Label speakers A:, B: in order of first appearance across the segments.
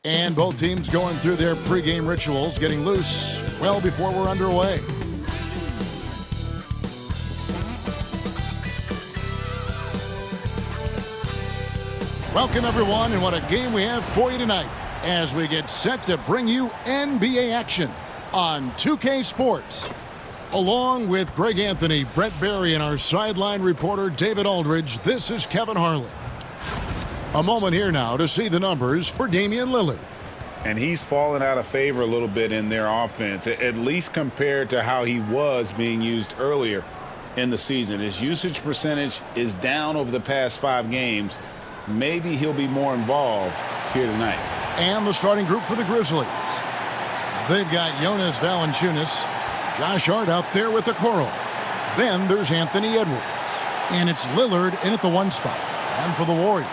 A: And both teams going through their pregame rituals, getting loose well before we're underway. Welcome, everyone, and what a game we have for you tonight as we get set to bring you NBA action on 2K Sports. Along with Greg Anthony, Brett Barry, and our sideline reporter David Aldridge, this is Kevin Harlan. A moment here now to see the numbers for Damian Lillard.
B: And he's fallen out of favor a little bit in their offense, at least compared to how he was being used earlier in the season. His usage percentage is down over the past 5 games. Maybe he'll be more involved here tonight.
A: And the starting group for the Grizzlies. They've got Jonas Valanciunas, Josh Hart out there with the Coral. Then there's Anthony Edwards. And it's Lillard in at the 1 spot. And for the Warriors,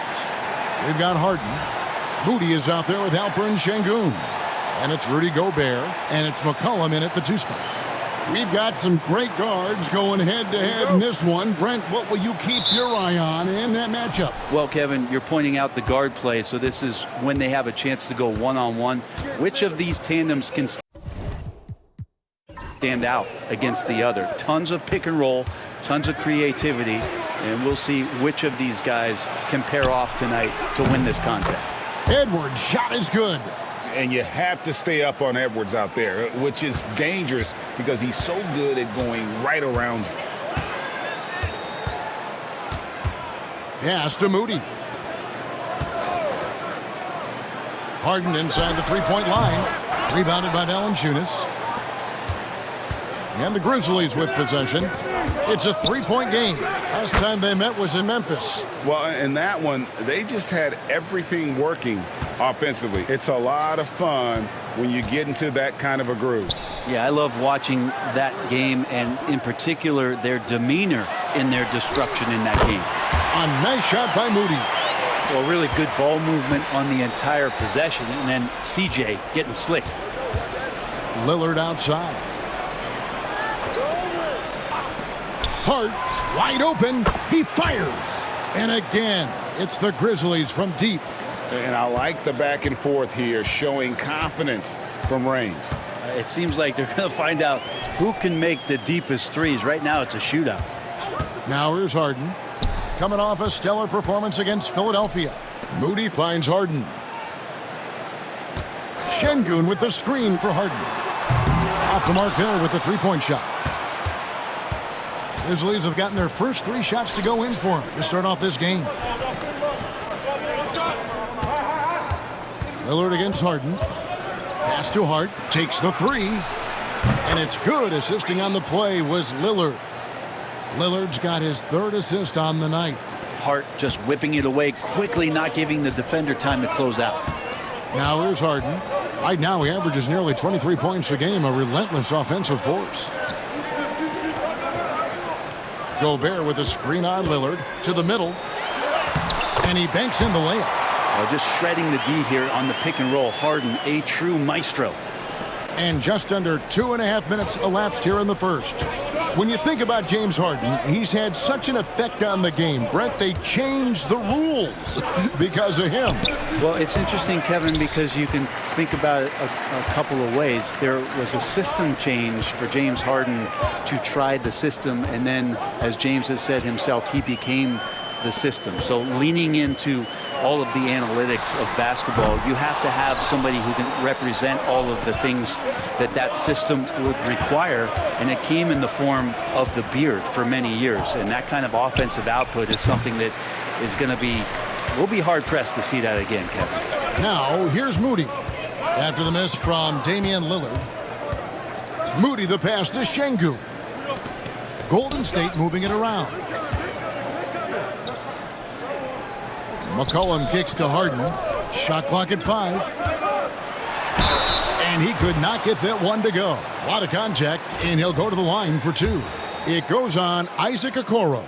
A: we've got Harden. Moody is out there with Alperen Şengün. And it's Rudy Gobert. And it's McCollum in at the 2 spot. We've got some great guards going head-to-head in this one. Brent, what will you keep your eye on in that matchup?
C: Well, Kevin, you're pointing out the guard play, so this is when they have a chance to go one-on-one. Which of these tandems can stand out against the other? Tons of pick and roll, tons of creativity, and we'll see which of these guys can pair off tonight to win this contest.
A: Edwards' shot is good.
B: And you have to stay up on Edwards out there, which is dangerous because he's so good at going right around you.
A: Pass to Moody. Harden inside the 3-point line. Rebounded by Valanciunas. And the Grizzlies with possession. It's a 3-point game. Last time they met was in Memphis.
B: Well, in that one, they just had everything working offensively. It's a lot of fun when you get into that kind of a groove.
C: Yeah, I love watching that game, and in particular, their demeanor in their destruction in that game.
A: A nice shot by Moody.
C: Well, really good ball movement on the entire possession, and then CJ getting slick.
A: Lillard outside. Hart wide open. He fires. And again, it's the Grizzlies from deep.
B: And I like the back and forth here, showing confidence from range.
C: It seems like they're going to find out who can make the deepest threes. Right now, it's a shootout.
A: Now here's Harden. Coming off a stellar performance against Philadelphia. Moody finds Harden. Şengün with the screen for Harden. Off the mark there with the 3-point shot. Grizzlies have gotten their first 3 shots to go in for him to start off this game. Lillard against Harden. Pass to Hart. Takes the 3. And it's good. Assisting on the play was Lillard. Lillard's got his 3rd assist on the night.
C: Hart just whipping it away quickly, not giving the defender time to close out.
A: Now here's Harden. Right now he averages nearly 23 points a game, a relentless offensive force. Gobert with a screen on Lillard to the middle. And he banks in the layup.
C: Just shredding the D here on the pick and roll. Harden, a true maestro.
A: And just under 2.5 minutes elapsed here in the first. When you think about James Harden, he's had such an effect on the game. Brent, they changed the rules because of him.
C: Well, it's interesting, Kevin, because you can think about it a couple of ways. There was a system change for James Harden to try the system, and then, as James has said himself, he became the system. So leaning into all of the analytics of basketball, you have to have somebody who can represent all of the things that that system would require, and it came in the form of the beard for many years. And that kind of offensive output is something that is going to be, we'll be hard-pressed to see that again, Kevin.
A: Now, here's Moody. After the miss from Damian Lillard. Moody the pass to Şengün. Golden State moving it around. McCollum kicks to Harden. Shot clock at 5. And he could not get that one to go. A lot of contact, and he'll go to the line for 2. It goes on Isaac Okoro.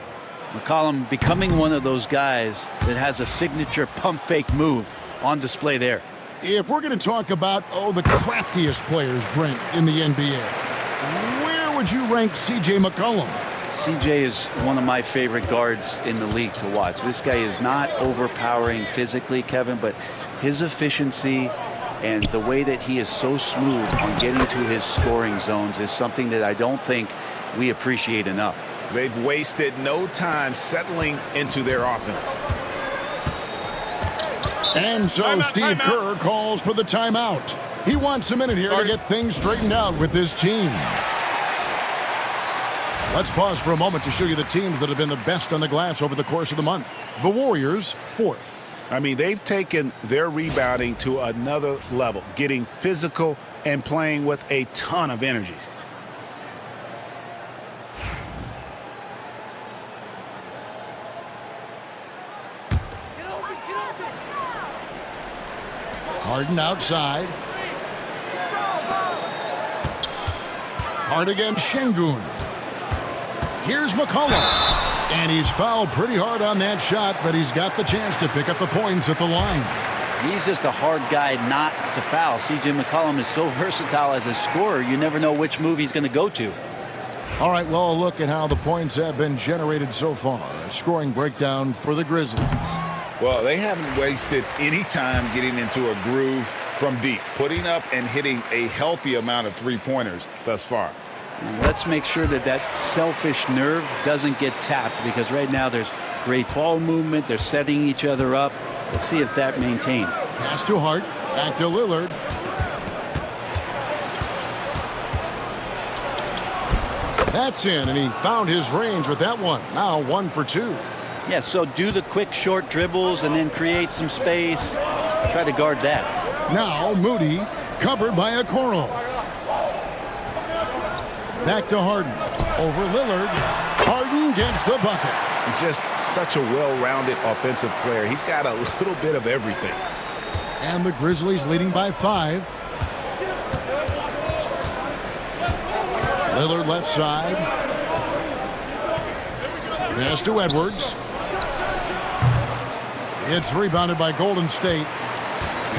C: McCollum becoming one of those guys that has a signature pump fake move on display there.
A: If we're going to talk about, the craftiest players, Brent, in the NBA, Where would you rank C.J. McCollum?
C: CJ is one of my favorite guards in the league to watch. This guy is not overpowering physically, Kevin, but his efficiency and the way that he is so smooth on getting to his scoring zones is something that I don't think we appreciate enough.
B: They've wasted no time settling into their offense.
A: And so Steve Kerr calls for the timeout. He wants a minute here to get things straightened out with his team. Let's pause for a moment to show you the teams that have been the best on the glass over the course of the month. The Warriors, 4th.
B: I mean, they've taken their rebounding to another level, getting physical and playing with a ton of energy.
A: Harden outside. Hard against Şengün. Here's McCollum. And he's fouled pretty hard on that shot, but he's got the chance to pick up the points at the line.
C: He's just a hard guy not to foul. C.J. McCollum is so versatile as a scorer, you never know which move he's going to go to.
A: All right, well, look at how the points have been generated so far. A scoring breakdown for the Grizzlies.
B: Well, they haven't wasted any time getting into a groove from deep, putting up and hitting a healthy amount of three-pointers thus far.
C: Let's make sure that that selfish nerve doesn't get tapped, because right now there's great ball movement. They're setting each other up. Let's see if that maintains.
A: Pass to Hart. Back to Lillard. That's in, and he found his range with that one. Now 1 for 2.
C: Yeah, so do the quick short dribbles and then create some space. Try to guard that.
A: Now Moody covered by Okoro. Back to Harden. Over Lillard. Harden gets the bucket.
B: Just such a well-rounded offensive player. He's got a little bit of everything.
A: And the Grizzlies leading by 5. Lillard left side. Pass to Edwards. It's rebounded by Golden State.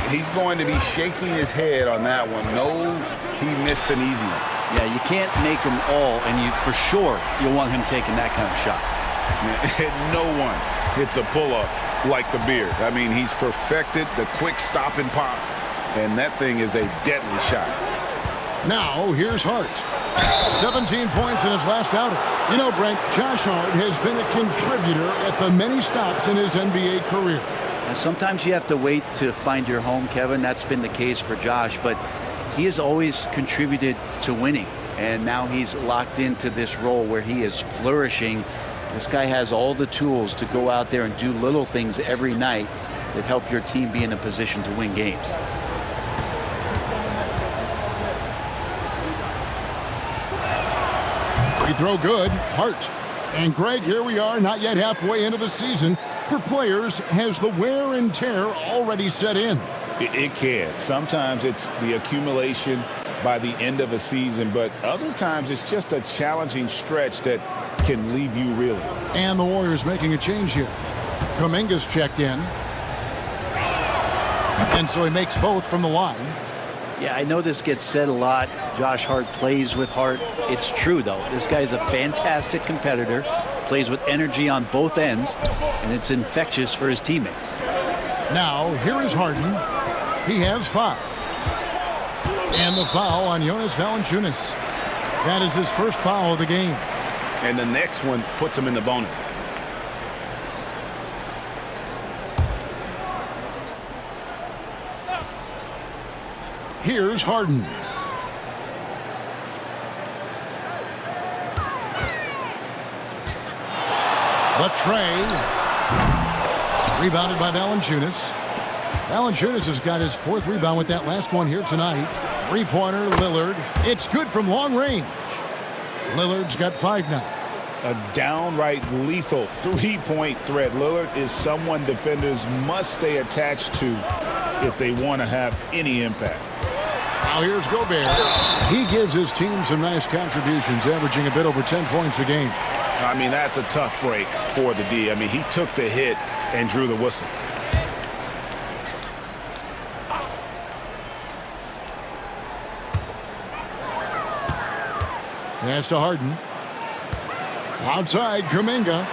B: He's going to be shaking his head on that one. Knows he missed an easy one.
C: Yeah, you can't make them all, and for sure you'll want him taking that kind of shot.
B: No one hits a pull-up like the Beard. I mean, he's perfected the quick stop and pop, and that thing is a deadly shot.
A: Now, here's Hart. 17 points in his last outing. You know, Brent, Josh Hart has been a contributor at the many stops in his NBA career.
C: And sometimes you have to wait to find your home, Kevin. That's been the case for Josh, but he has always contributed to winning, and now he's locked into this role where he is flourishing. This guy has all the tools to go out there and do little things every night that help your team be in a position to win games.
A: Free throw good. Hart. And Greg, here we are, not yet halfway into the season. For players, has the wear and tear already set in?
B: It can. Sometimes it's the accumulation by the end of a season, but other times it's just a challenging stretch that can leave you reeling.
A: And the Warriors making a change here. Kuminga's checked in. And so he makes both from the line.
C: Yeah, I know this gets said a lot. Josh Hart plays with heart. It's true, though. This guy's a fantastic competitor, plays with energy on both ends, and it's infectious for his teammates.
A: Now, here is Harden. He has 5. And the foul on Jonas Valanciunas. That is his first foul of the game.
B: And the next one puts him in the bonus.
A: Here's Harden. The tray. Rebounded by Valanciunas. Valanciunas has got his 4th rebound with that last one here tonight. Three-pointer, Lillard. It's good from long range. Lillard's got 5 now.
B: A downright lethal three-point threat. Lillard is someone defenders must stay attached to if they want to have any impact.
A: Now here's Gobert. He gives his team some nice contributions, averaging a bit over 10 points a game.
B: I mean, that's a tough break for the D. I mean, he took the hit and drew the whistle.
A: Pass to Harden. Outside, Kuminga.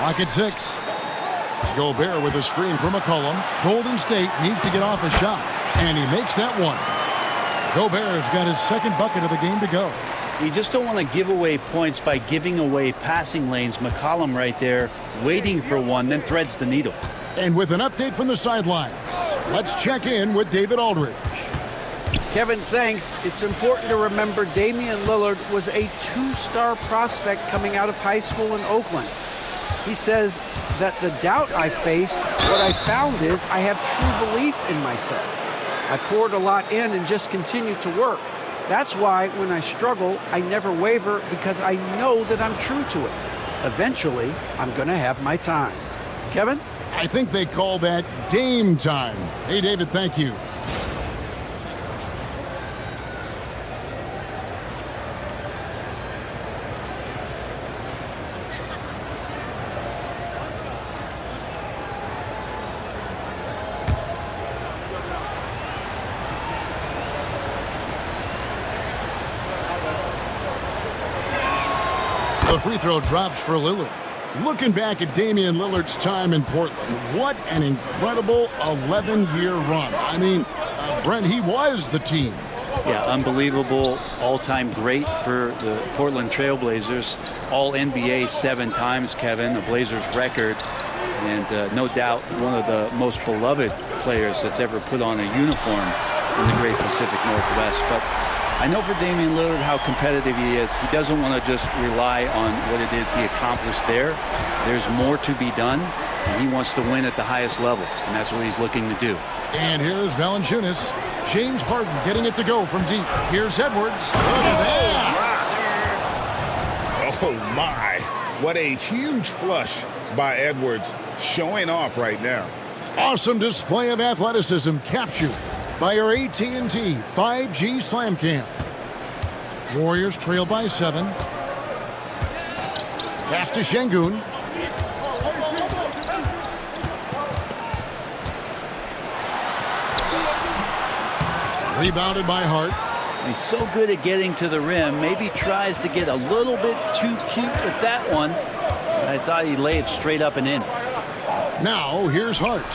A: Lock at 6. Gobert with a screen from McCollum. Golden State needs to get off a shot, and he makes that one. Gobert's got his second bucket of the game to go.
C: You just don't want to give away points by giving away passing lanes. McCollum right there, waiting for one, then threads the needle.
A: And with an update from the sidelines, let's check in with David Aldridge.
D: Kevin, thanks. It's important to remember Damian Lillard was a two-star prospect coming out of high school in Oakland. He says that the doubt I faced, what I found is I have true belief in myself. I poured a lot in and just continued to work. That's why when I struggle, I never waver because I know that I'm true to it. Eventually, I'm going to have my time. Kevin?
A: I think they call that Dame time. Hey, David, thank you. The free throw drops for Lillard. Looking back at Damian Lillard's time in Portland, what an incredible 11-year run. I mean, Brent, he was the team.
C: Yeah, unbelievable, all-time great for the Portland Trailblazers. All-NBA 7 times, Kevin, a Blazers record. And no doubt one of the most beloved players that's ever put on a uniform in the great Pacific Northwest. But I know for Damian Lillard how competitive he is. He doesn't want to just rely on what it is he accomplished there. There's more to be done, and he wants to win at the highest level, and that's what he's looking to do.
A: And here's Valanciunas. James Harden getting it to go from deep. Here's Edwards. Look at that.
B: Oh, my. What a huge flush by Edwards, showing off right now.
A: Awesome display of athleticism captured by our AT&T 5G Slam Cam. Warriors trail by 7. Pass to Şengün. Rebounded by Hart.
C: He's so good at getting to the rim. Maybe tries to get a little bit too cute with that one. I thought he'd lay it straight up and in.
A: Now here's Hart.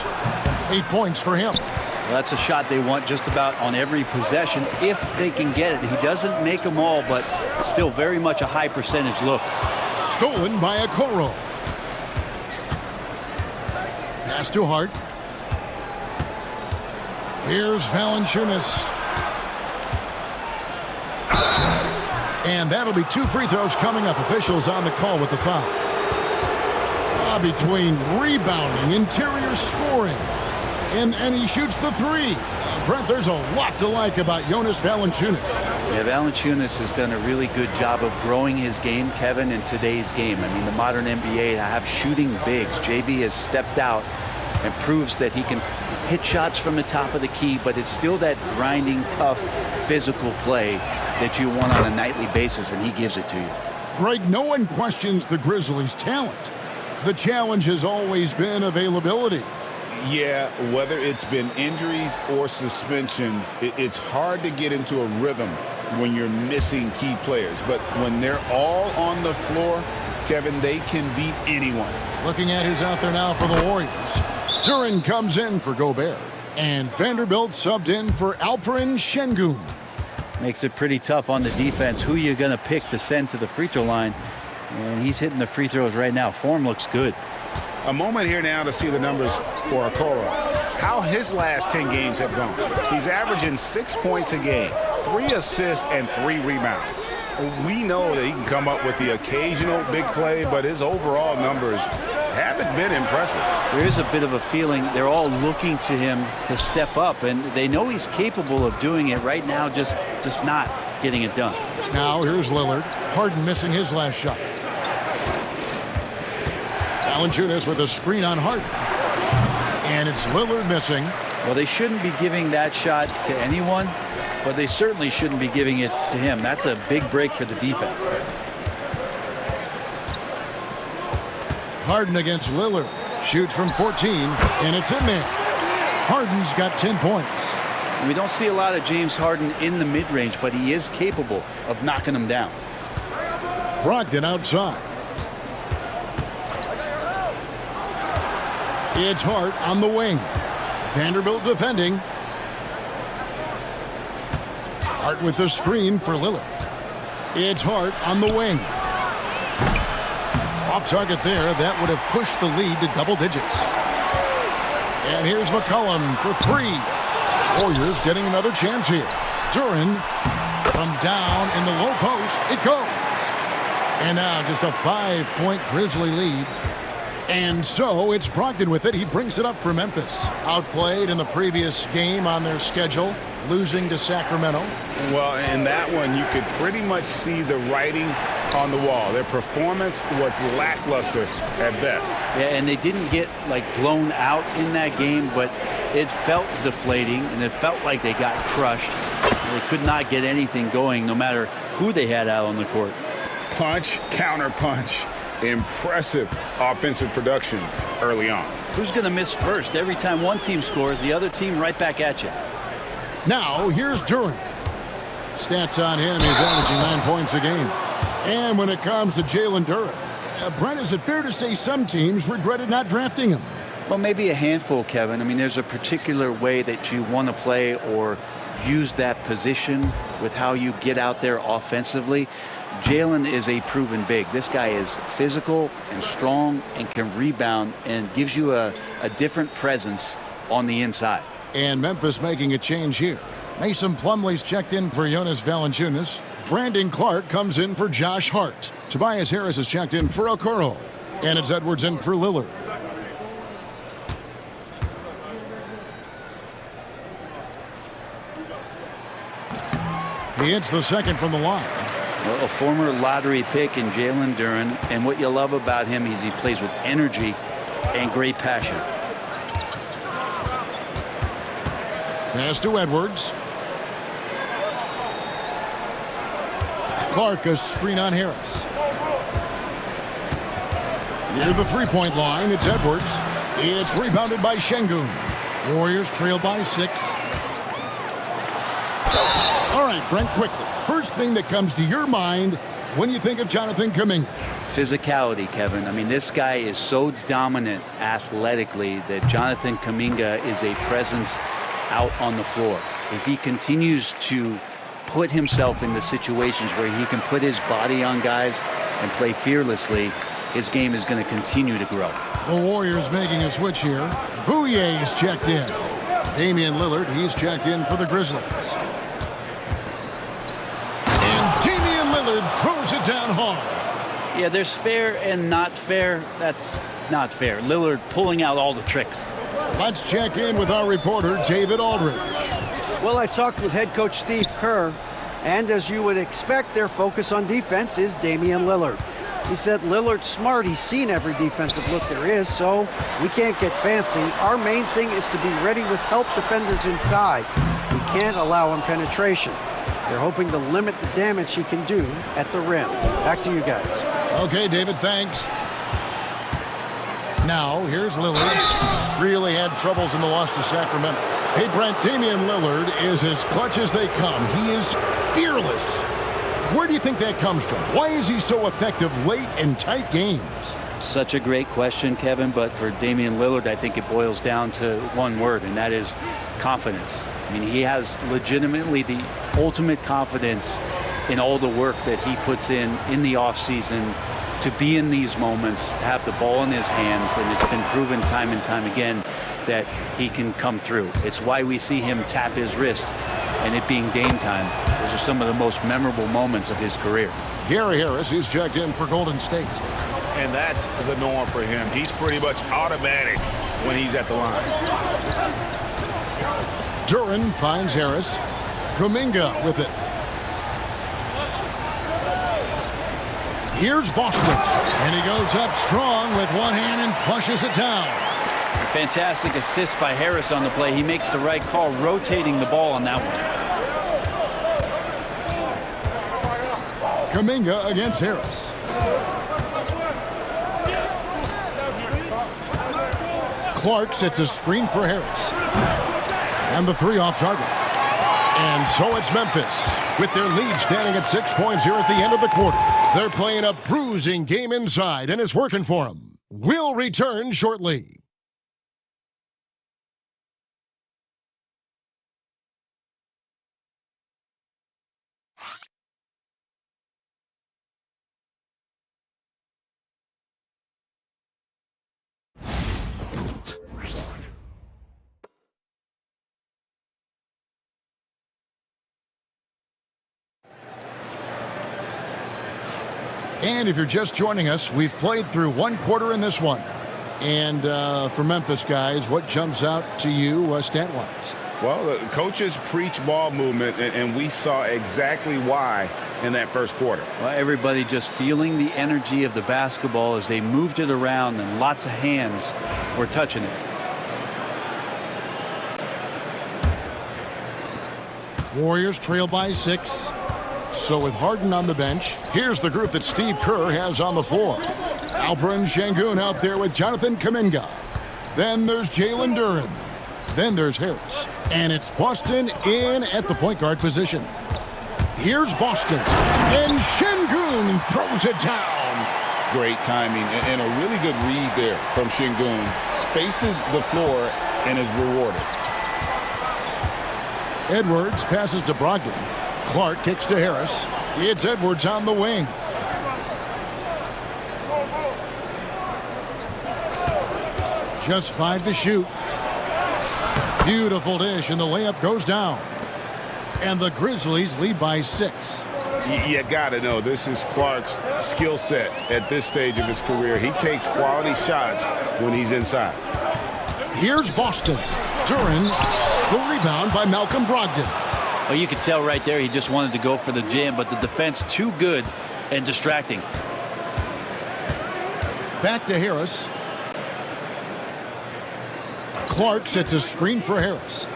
A: 8 points for him.
C: Well, that's a shot they want just about on every possession if they can get it. He doesn't make them all, but still very much a high percentage look.
A: Stolen by Okoro. Pass to Hart. Here's Valanciunas. And that'll be 2 free throws coming up. Officials on the call with the foul. Between rebounding, interior scoring, and he shoots the 3. Brent, there's a lot to like about Jonas Valanciunas.
C: Yeah, Valanciunas has done a really good job of growing his game, Kevin, in today's game. I mean, the modern NBA have shooting bigs. JV has stepped out and proves that he can hit shots from the top of the key, but it's still that grinding, tough, physical play that you want on a nightly basis, and he gives it to you.
A: Greg, no one questions the Grizzlies' talent. The challenge has always been availability.
B: Yeah, whether it's been injuries or suspensions, it's hard to get into a rhythm when you're missing key players. But when they're all on the floor, Kevin, they can beat anyone.
A: Looking at who's out there now for the Warriors. Duran comes in for Gobert. And Vanderbilt subbed in for Alperen Şengün.
C: Makes it pretty tough on the defense. Who you going to pick to send to the free throw line? And he's hitting the free throws right now. Form looks good.
B: A moment here now to see the numbers for Okoro. How his last 10 games have gone. He's averaging 6 points a game, 3 assists, and 3 rebounds. We know that he can come up with the occasional big play, but his overall numbers haven't been impressive.
C: There is a bit of a feeling they're all looking to him to step up, and they know he's capable of doing it right now, just not getting it done.
A: Now here's Lillard. Harden missing his last shot. Valanciunas with a screen on Harden. And it's Lillard missing.
C: Well, they shouldn't be giving that shot to anyone, but they certainly shouldn't be giving it to him. That's a big break for the defense.
A: Harden against Lillard. Shoots from 14, and it's in there. Harden's got 10 points.
C: We don't see a lot of James Harden in the mid-range, but he is capable of knocking them down.
A: Brogdon outside. It's Hart on the wing. Vanderbilt defending. Hart with the screen for Lillard. It's Hart on the wing. Off target there. That would have pushed the lead to double digits. And here's McCollum for three. Warriors getting another chance here. Duran from down in the low post. It goes. And now just a 5-point Grizzly lead. And so it's Brogdon with it. He brings it up for Memphis. Outplayed in the previous game on their schedule, losing to Sacramento.
B: Well, in that one, you could pretty much see the writing on the wall. Their performance was lackluster at best.
C: Yeah, and they didn't get like blown out in that game, but it felt deflating, and it felt like they got crushed. They could not get anything going, no matter who they had out on the court.
B: Punch, counter punch. Impressive offensive production early on.
C: Who's going to miss first? Every time one team scores, the other team right back at you.
A: Now, here's Duran. Stats on him, he's averaging 9 points a game. And when it comes to Jalen Duran, Brent, is it fair to say some teams regretted not drafting him?
C: Well, maybe a handful, Kevin. I mean, there's a particular way that you want to play or use that position with how you get out there offensively. Jalen is a proven big. This guy is physical and strong and can rebound and gives you a different presence on the inside.
A: And Memphis making a change here. Mason Plumlee's checked in for Jonas Valanciunas. Brandon Clark comes in for Josh Hart. Tobias Harris is checked in for Okoro. And it's Edwards in for Lillard. He hits the second from the line.
C: Well, a former lottery pick in Jalen Duran, and what you love about him is he plays with energy and great passion.
A: Pass to Edwards. Clark, a screen on Harris. Near the three-point line, it's Edwards. It's rebounded by Şengün. Warriors trail by 6. All right, Brent, quickly. First thing that comes to your mind when you think of Jonathan Kuminga.
C: Physicality, Kevin. I mean, this guy is so dominant athletically that Jonathan Kuminga is a presence out on the floor. If he continues to put himself in the situations where he can put his body on guys and play fearlessly, his game is going to continue to grow.
A: The Warriors making a switch here. Bouyer's checked in. Damian Lillard, he's checked in for the Grizzlies. And Damian Lillard throws it down hard.
C: Yeah, there's fair and not fair. That's not fair. Lillard pulling out all the tricks.
A: Let's check in with our reporter, David Aldridge.
D: Well, I talked with head coach Steve Kerr, and as you would expect, their focus on defense is Damian Lillard. He said Lillard's smart. He's seen every defensive look there is, so we can't get fancy. Our main thing is to be ready with help defenders inside. We can't allow him penetration. They're hoping to limit the damage he can do at the rim. Back to you guys.
A: Okay, David, thanks. Now, here's Lillard. Really had troubles in the loss to Sacramento. Hey, Brent, Damian Lillard is as clutch as they come. He is fearless. Where do you think that comes from? Why is he so effective late in tight games?
C: Such a great question, Kevin, but for Damian Lillard, I think it boils down to one word, and that is confidence. I mean, he has legitimately the ultimate confidence in all the work that he puts in the offseason to be in these moments, to have the ball in his hands, and it's been proven time and time again that he can come through. It's why we see him tap his wrist and it being game time. Those are some of the most memorable moments of his career.
A: Gary Harris, he's checked in for Golden State.
B: And that's the norm for him. He's pretty much automatic when he's at the line.
A: Duran finds Harris. Kuminga with it. Here's Boston. And he goes up strong with one hand and flushes it down.
C: A fantastic assist by Harris on the play. He makes the right call, rotating the ball on that one.
A: Kuminga against Harris. Clark sets a screen for Harris. And the three off target. And so it's Memphis, with their lead standing at 6 points here at the end of the quarter. They're playing a bruising game inside, and it's working for them. We'll return shortly. And if you're just joining us, we've played through one quarter in this one. And for Memphis, guys, what jumps out to you stat-wise?
B: Well, the coaches preach ball movement, and we saw exactly why in that first quarter.
C: Well, everybody just feeling the energy of the basketball as they moved it around, and lots of hands were touching it.
A: Warriors trail by 6. So with Harden on the bench, here's the group that Steve Kerr has on the floor. Alperen Sengun out there with Jonathan Kuminga. Then there's Jalen Duren. Then there's Harris. And it's Boston in at the point guard position. Here's Boston. And Sengun throws it down.
B: Great timing and a really good read there from Sengun. Spaces the floor and is rewarded.
A: Edwards passes to Brogdon. Clark kicks to Harris. It's Edwards on the wing. Just 5 to shoot. Beautiful dish, and the layup goes down. And the Grizzlies lead by 6.
B: You got to know, this is Clark's skill set at this stage of his career. He takes quality shots when he's inside.
A: Here's Boston. Duren, the rebound by Malcolm Brogdon.
C: Well, you could tell right there he just wanted to go for the jam, but the defense too good and distracting.
A: Back to Harris. Clark sets a screen for Harris.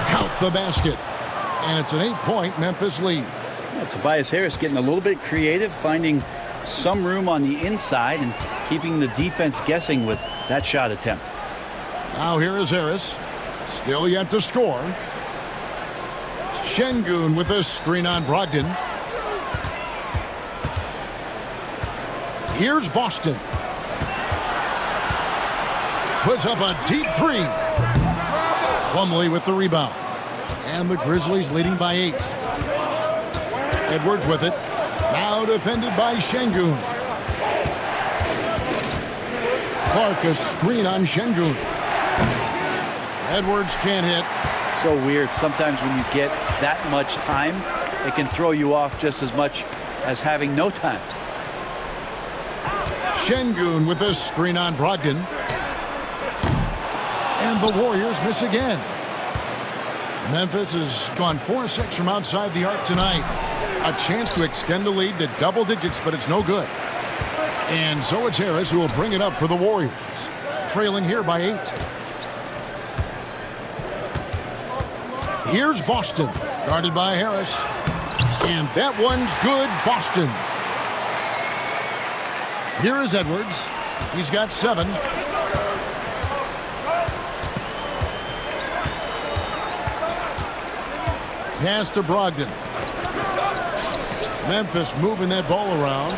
A: Count the basket. And it's an 8-point Memphis lead.
C: Well, Tobias Harris getting a little bit creative, finding some room on the inside and keeping the defense guessing with that shot attempt.
A: Now here is Harris. Still yet to score. Sengun with a screen on Brogdon. Here's Boston. Puts up a deep 3. Plumlee with the rebound. And the Grizzlies leading by 8. Edwards with it. Now defended by Sengun. Clark a screen on Sengun. Edwards can't hit.
C: So weird. Sometimes when you get that much time, it can throw you off just as much as having no time.
A: Sengun with a screen on Brogdon. And the Warriors miss again. Memphis has gone 4-6 from outside the arc tonight. A chance to extend the lead to double digits, but it's no good. And so it's Harris who will bring it up for the Warriors. Trailing here by 8. Here's Boston, guarded by Harris. And that one's good, Boston. Here is Edwards. He's got 7. Pass to Brogdon. Memphis moving that ball around.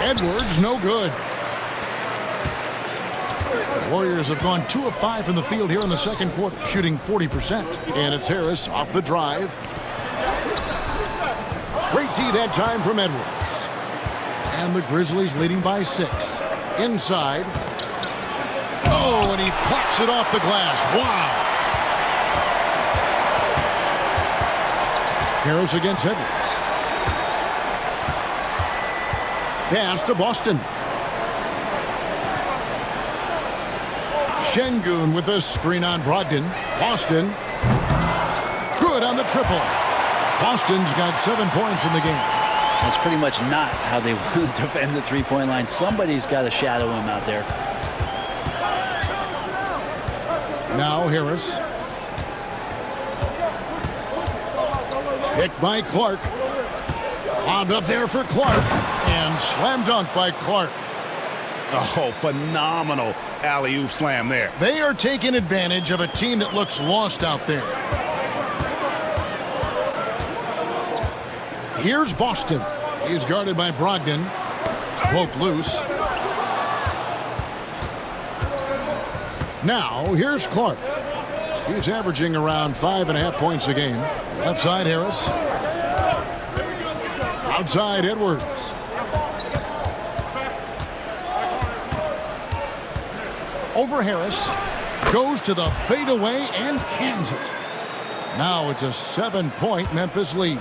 A: Edwards, no good. Warriors have gone 2 of 5 from the field here in the second quarter, shooting 40%. And it's Harris off the drive. Great D that time from Edwards. And the Grizzlies leading by 6. Inside. Oh, and he plucks it off the glass. Wow. Harris against Edwards. Pass to Boston. Sengun with a screen on Brogdon. Boston. Good on the triple. Boston's got 7 points in the game.
C: That's pretty much not how they want to defend the three-point line. Somebody's got to shadow him out there.
A: Now Harris. Picked by Clark. Lobbed up there for Clark. And slam dunk by Clark.
B: Oh, phenomenal alley-oop slam there.
A: They are taking advantage of a team that looks lost out there. Here's Boston. He's guarded by Brogdon. Poked loose. Now, here's Clark. He's averaging around 5.5 points a game. Left side, Harris. Outside, Edwards. Over Harris. Goes to the fadeaway and cans it. Now it's a 7-point Memphis lead.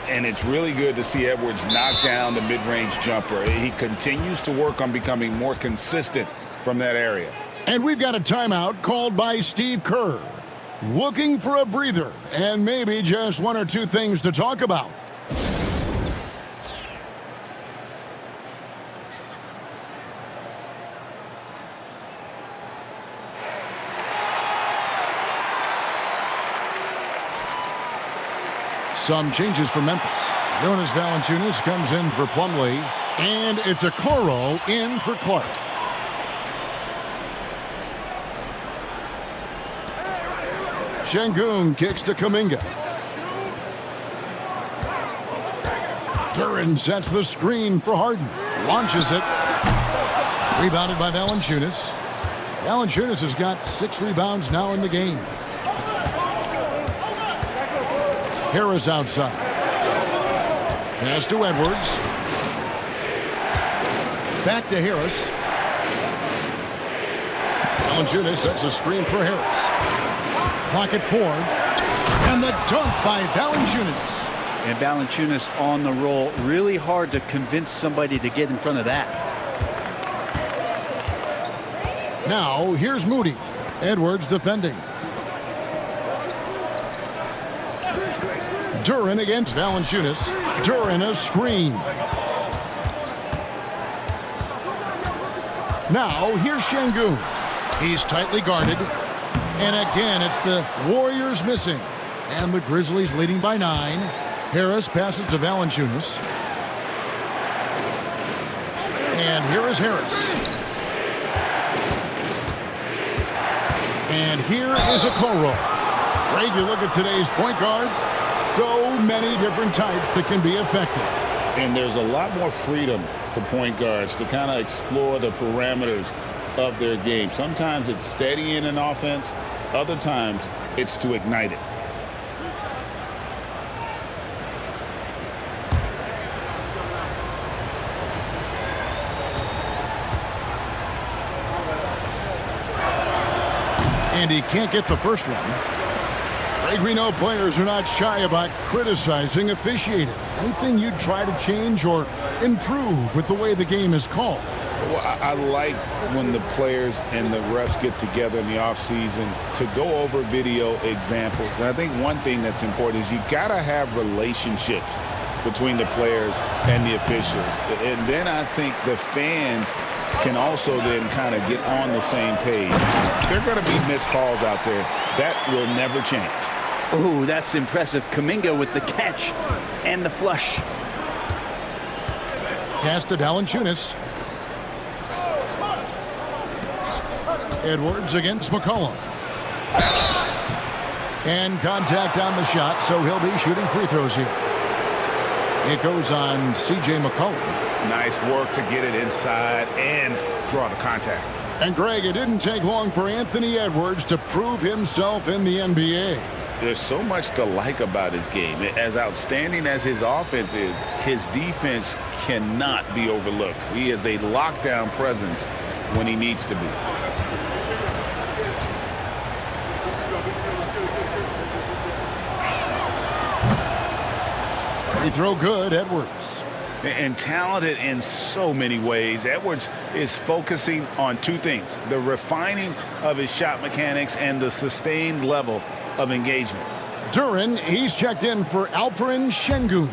B: And it's really good to see Edwards knock down the mid-range jumper. He continues to work on becoming more consistent from that area.
A: And we've got a timeout called by Steve Kerr. Looking for a breather and maybe just one or two things to talk about. Some changes for Memphis. Jonas Valanciunas comes in for Plumlee, and it's a Okoro in for Clark. Şengün kicks to Kuminga. Duren sets the screen for Harden. Launches it. Rebounded by Valanciunas. Valanciunas has got 6 rebounds now in the game. Harris outside. Pass to Edwards. Back to Harris. Valanciunas sets a screen for Harris. Clock at 4. And the dunk by Valanciunas.
C: And Valanciunas on the roll. Really hard to convince somebody to get in front of that.
A: Now, here's Moody. Edwards defending. Duren against Valanciunas. Duren a screen. Now, here's Şengün. He's tightly guarded. And again, it's the Warriors missing. And the Grizzlies leading by 9. Harris passes to Valanciunas. And here is Harris. And here is Okoro. Greg, you look at today's point guards, so many different types that can be effective.
B: And there's a lot more freedom for point guards to kind of explore the parameters of their game. Sometimes it's steadying an offense. Other times it's to ignite it.
A: And he can't get the first one. Greg, we know players are not shy about criticizing officiating. Anything you'd try to change or improve with the way the game is called?
B: Well, I like when the players and the refs get together in the offseason to go over video examples. And I think one thing that's important is you got to have relationships between the players and the officials. And then I think the fans can also then kind of get on the same page. There are going to be missed calls out there. That will never change.
C: Oh, that's impressive. Kuminga with the catch and the flush.
A: Pass to Valanciunas. Edwards against McCollum. And contact on the shot, so he'll be shooting free throws here. It goes on C.J. McCollum.
B: Nice work to get it inside and draw the contact.
A: And Greg, it didn't take long for Anthony Edwards to prove himself in the NBA.
B: There's so much to like about his game. As outstanding as his offense is, his defense cannot be overlooked. He is a lockdown presence when he needs to be.
A: Free throw good, Edwards.
B: And talented in so many ways. Edwards is focusing on two things: the refining of his shot mechanics and the sustained level of engagement.
A: Duren, he's checked in for Alperen Şengün.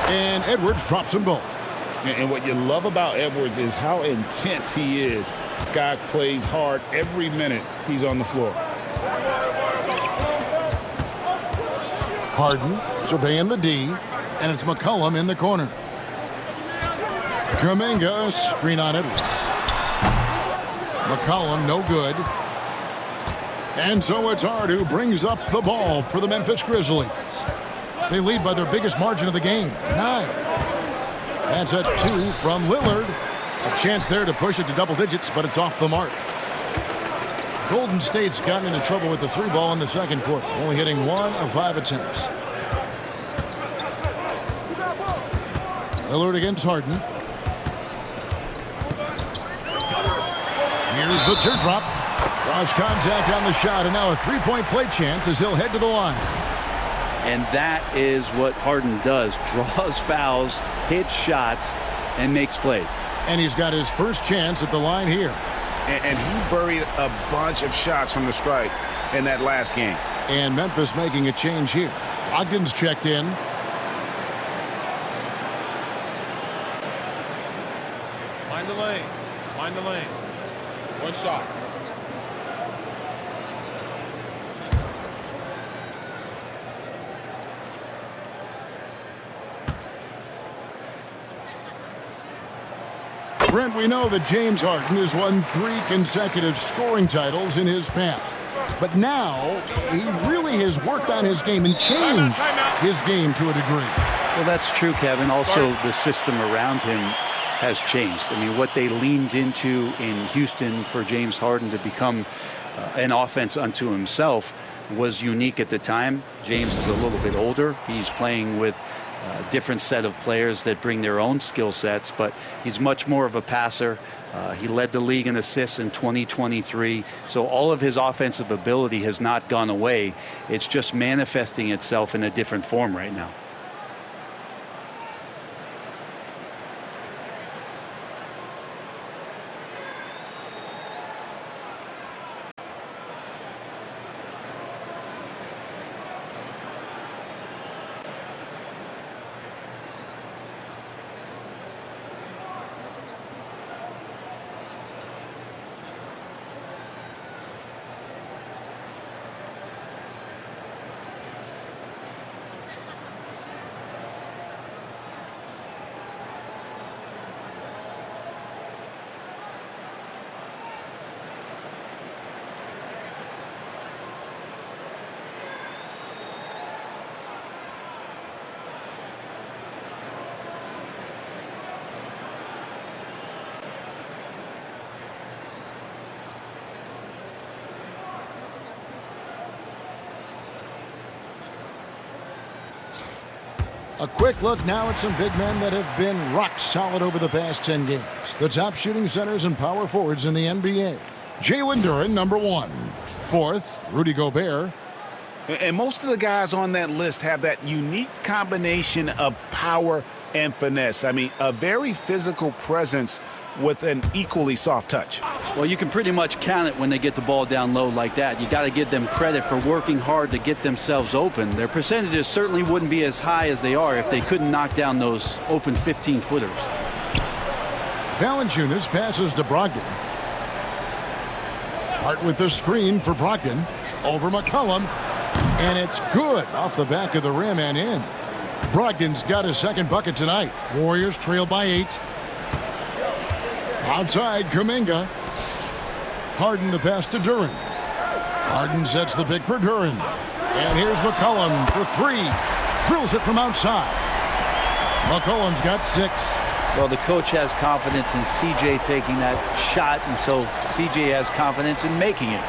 A: And Edwards drops them both.
B: And what you love about Edwards is how intense he is. Guy plays hard every minute he's on the floor.
A: Harden surveying the D, and it's McCollum in the corner. Kuminga, screen on Edwards. McCollum, no good. And so it's Hart who brings up the ball for the Memphis Grizzlies. They lead by their biggest margin of the game, 9. That's a 2 from Lillard. A chance there to push it to double digits, but it's off the mark. Golden State's gotten into trouble with the 3 ball in the second quarter, only hitting 1 of 5 attempts. Lillard against Harden. Here's the teardrop. Draws contact on the shot, and now a 3-point play chance as he'll head to the line.
C: And that is what Harden does. Draws fouls, hits shots, and makes plays.
A: And he's got his first chance at the line here.
B: And he buried a bunch of shots from the stripe in that last game.
A: And Memphis making a change here. Ogden's checked in.
E: Mind the lanes. Mind the lanes. One shot.
A: Brent, we know that James Harden has won 3 consecutive scoring titles in his past. But now, he really has worked on his game and changed his game to a degree.
C: Well, that's true, Kevin. Also, the system around him has changed. I mean, what they leaned into in Houston for James Harden to become an offense unto himself was unique at the time. James is a little bit older. He's playing with a different set of players that bring their own skill sets, but he's much more of a passer. He led the league in assists in 2023. So all of his offensive ability has not gone away. It's just manifesting itself in a different form right now.
A: A quick look now at some big men that have been rock solid over the past 10 games. The top shooting centers and power forwards in the NBA. Jalen Duren, number 1. 4th, Rudy Gobert.
B: And most of the guys on that list have that unique combination of power and finesse. I mean, a very physical presence with an equally soft touch.
C: Well, you can pretty much count it when they get the ball down low like that. You got to give them credit for working hard to get themselves open. Their percentages certainly wouldn't be as high as they are if they couldn't knock down those open 15-footers.
A: Valanciunas passes to Brogdon. Hart with the screen for Brogdon. Over McCollum. And it's good off the back of the rim and in. Brogdon's got his second bucket tonight. Warriors trail by 8. Outside, Kuminga. Harden the pass to Duren. Harden sets the pick for Duren. And here's McCollum for 3. Drills it from outside. McCollum's got 6.
C: Well, the coach has confidence in CJ taking that shot, and so CJ has confidence in making it.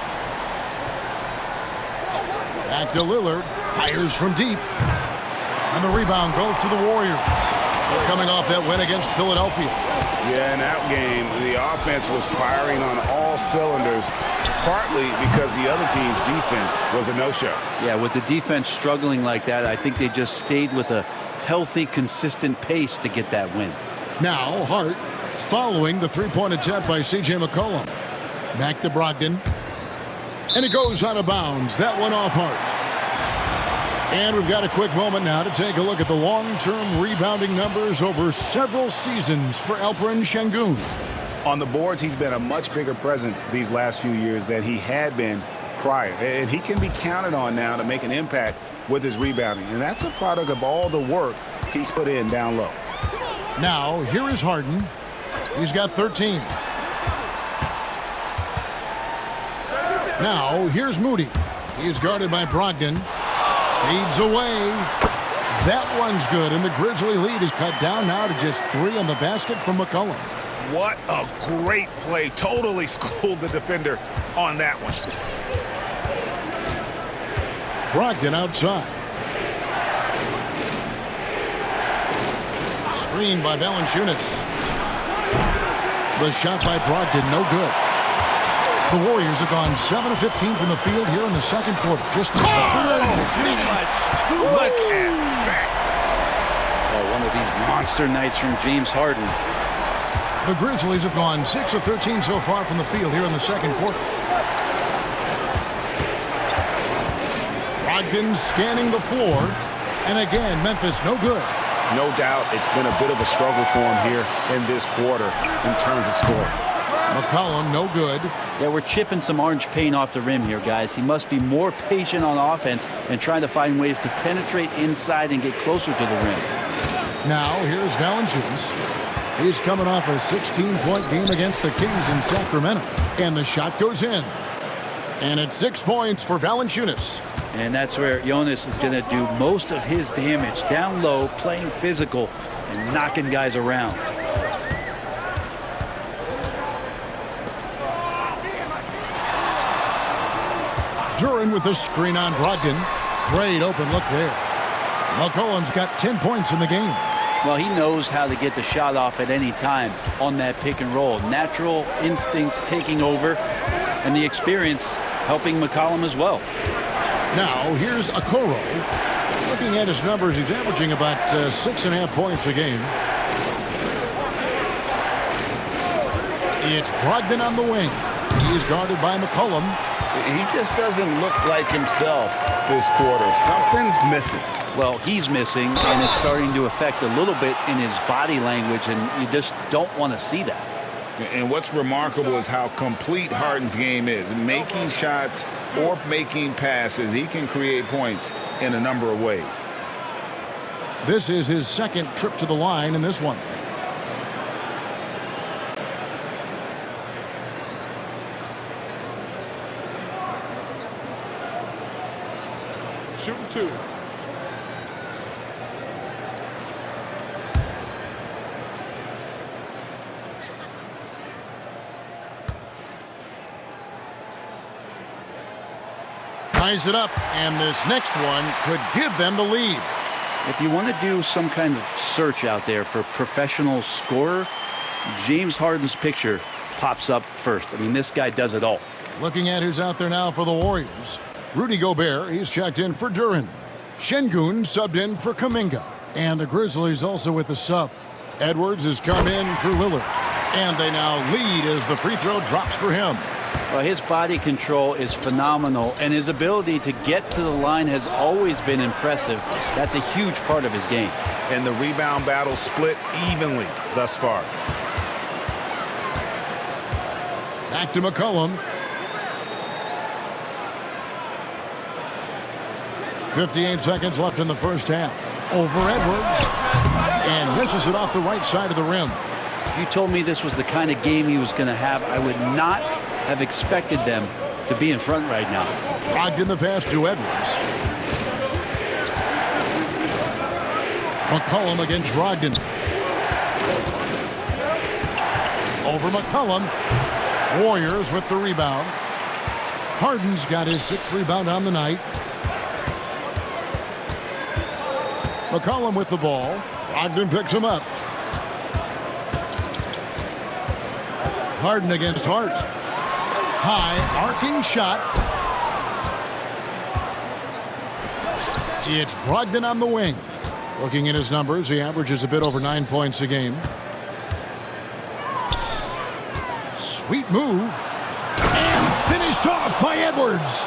A: Back to Lillard. Fires from deep. And the rebound goes to the Warriors. They're coming off that win against Philadelphia.
B: Yeah, in that game, the offense was firing on all cylinders, partly because the other team's defense was a no-show.
C: Yeah, with the defense struggling like that, I think they just stayed with a healthy, consistent pace to get that win.
A: Now, Hart following the 3-point attempt by C.J. McCollum. Back to Brogdon. And it goes out of bounds. That one off Hart. And we've got a quick moment now to take a look at the long-term rebounding numbers over several seasons for Alperen Şengün.
B: On the boards, he's been a much bigger presence these last few years than he had been prior. And he can be counted on now to make an impact with his rebounding, and that's a product of all the work he's put in down low.
A: Now, here is Harden. He's got 13. Now, here's Moody. He's guarded by Brogdon. Fades away. That one's good, and the Grizzly lead is cut down now to just 3 on the basket from McCollum.
F: What a great play. Totally schooled the defender on that one.
A: Brogdon outside. Screen by Valanciunas. The shot by Brogdon, no good. The Warriors have gone 7 of 15 from the field here in the second quarter. Just
F: Look at that.
C: Oh, one of these monster nights from James Harden.
A: the Grizzlies have gone 6 of 13 so far from the field here in the second quarter. Brogdon scanning the floor. And again, Memphis no good.
B: No doubt it's been a bit of a struggle for him here in this quarter in terms of scoring.
A: McCollum no good.
C: Yeah, we're chipping some orange paint off the rim here, guys. He must be more patient on offense and trying to find ways to penetrate inside and get closer to the rim.
A: Now here's Valanciunas. He's coming off a 16-point game against the Kings in Sacramento. And the shot goes in. And it's 6 points for Valanciunas.
C: And that's where Jonas is going to do most of his damage. Down low, playing physical, and knocking guys around.
A: Duran with the screen on Brogdon. Great open look there. McCollum's got 10 points in the game.
C: Well, he knows how to get the shot off at any time on that pick and roll. Natural instincts taking over, and the experience helping McCollum as well.
A: Now, here's Okoro. Looking at his numbers, he's averaging about 6.5 points a game. It's Brogdon on the wing. He is guarded by McCollum.
B: He just doesn't look like himself this quarter. Something's missing.
C: Well, he's missing, and it's starting to affect a little bit in his body language, and you just don't want to see that.
B: And what's remarkable is how complete Harden's game is. Making shots or making passes, he can create points in a number of ways.
A: This is his second trip to the line in this one.
E: Shooting two.
A: Ties it up, and this next one could give them the lead.
C: If you want to do some kind of search out there for professional scorer, James Harden's picture pops up first. I mean, this guy does it all.
A: Looking at who's out there now for the Warriors. Rudy Gobert, he's checked in for Duran. Şengün subbed in for Kuminga. And the Grizzlies also with the sub. Edwards has come in for Lillard. And they now lead as the free throw drops for him.
C: Well, his body control is phenomenal, and his ability to get to the line has always been impressive. That's a huge part of his game.
F: And the rebound battle split evenly thus far.
A: Back to McCollum. 58 seconds left in the first half. Over Edwards. And misses it off the right side of the rim.
C: If you told me this was the kind of game he was going to have, I would not have expected them to be in front right now.
A: Brogdon the pass to Edwards. McCollum against Brogdon. Over McCollum. Warriors with the rebound. Harden's got his 6th rebound on the night. McCollum with the ball. Brogdon picks him up. Harden against Hart. High arcing shot. It's Brogdon on the wing. Looking at his numbers, he averages a bit over 9 points a game. Sweet move. And finished off by Edwards.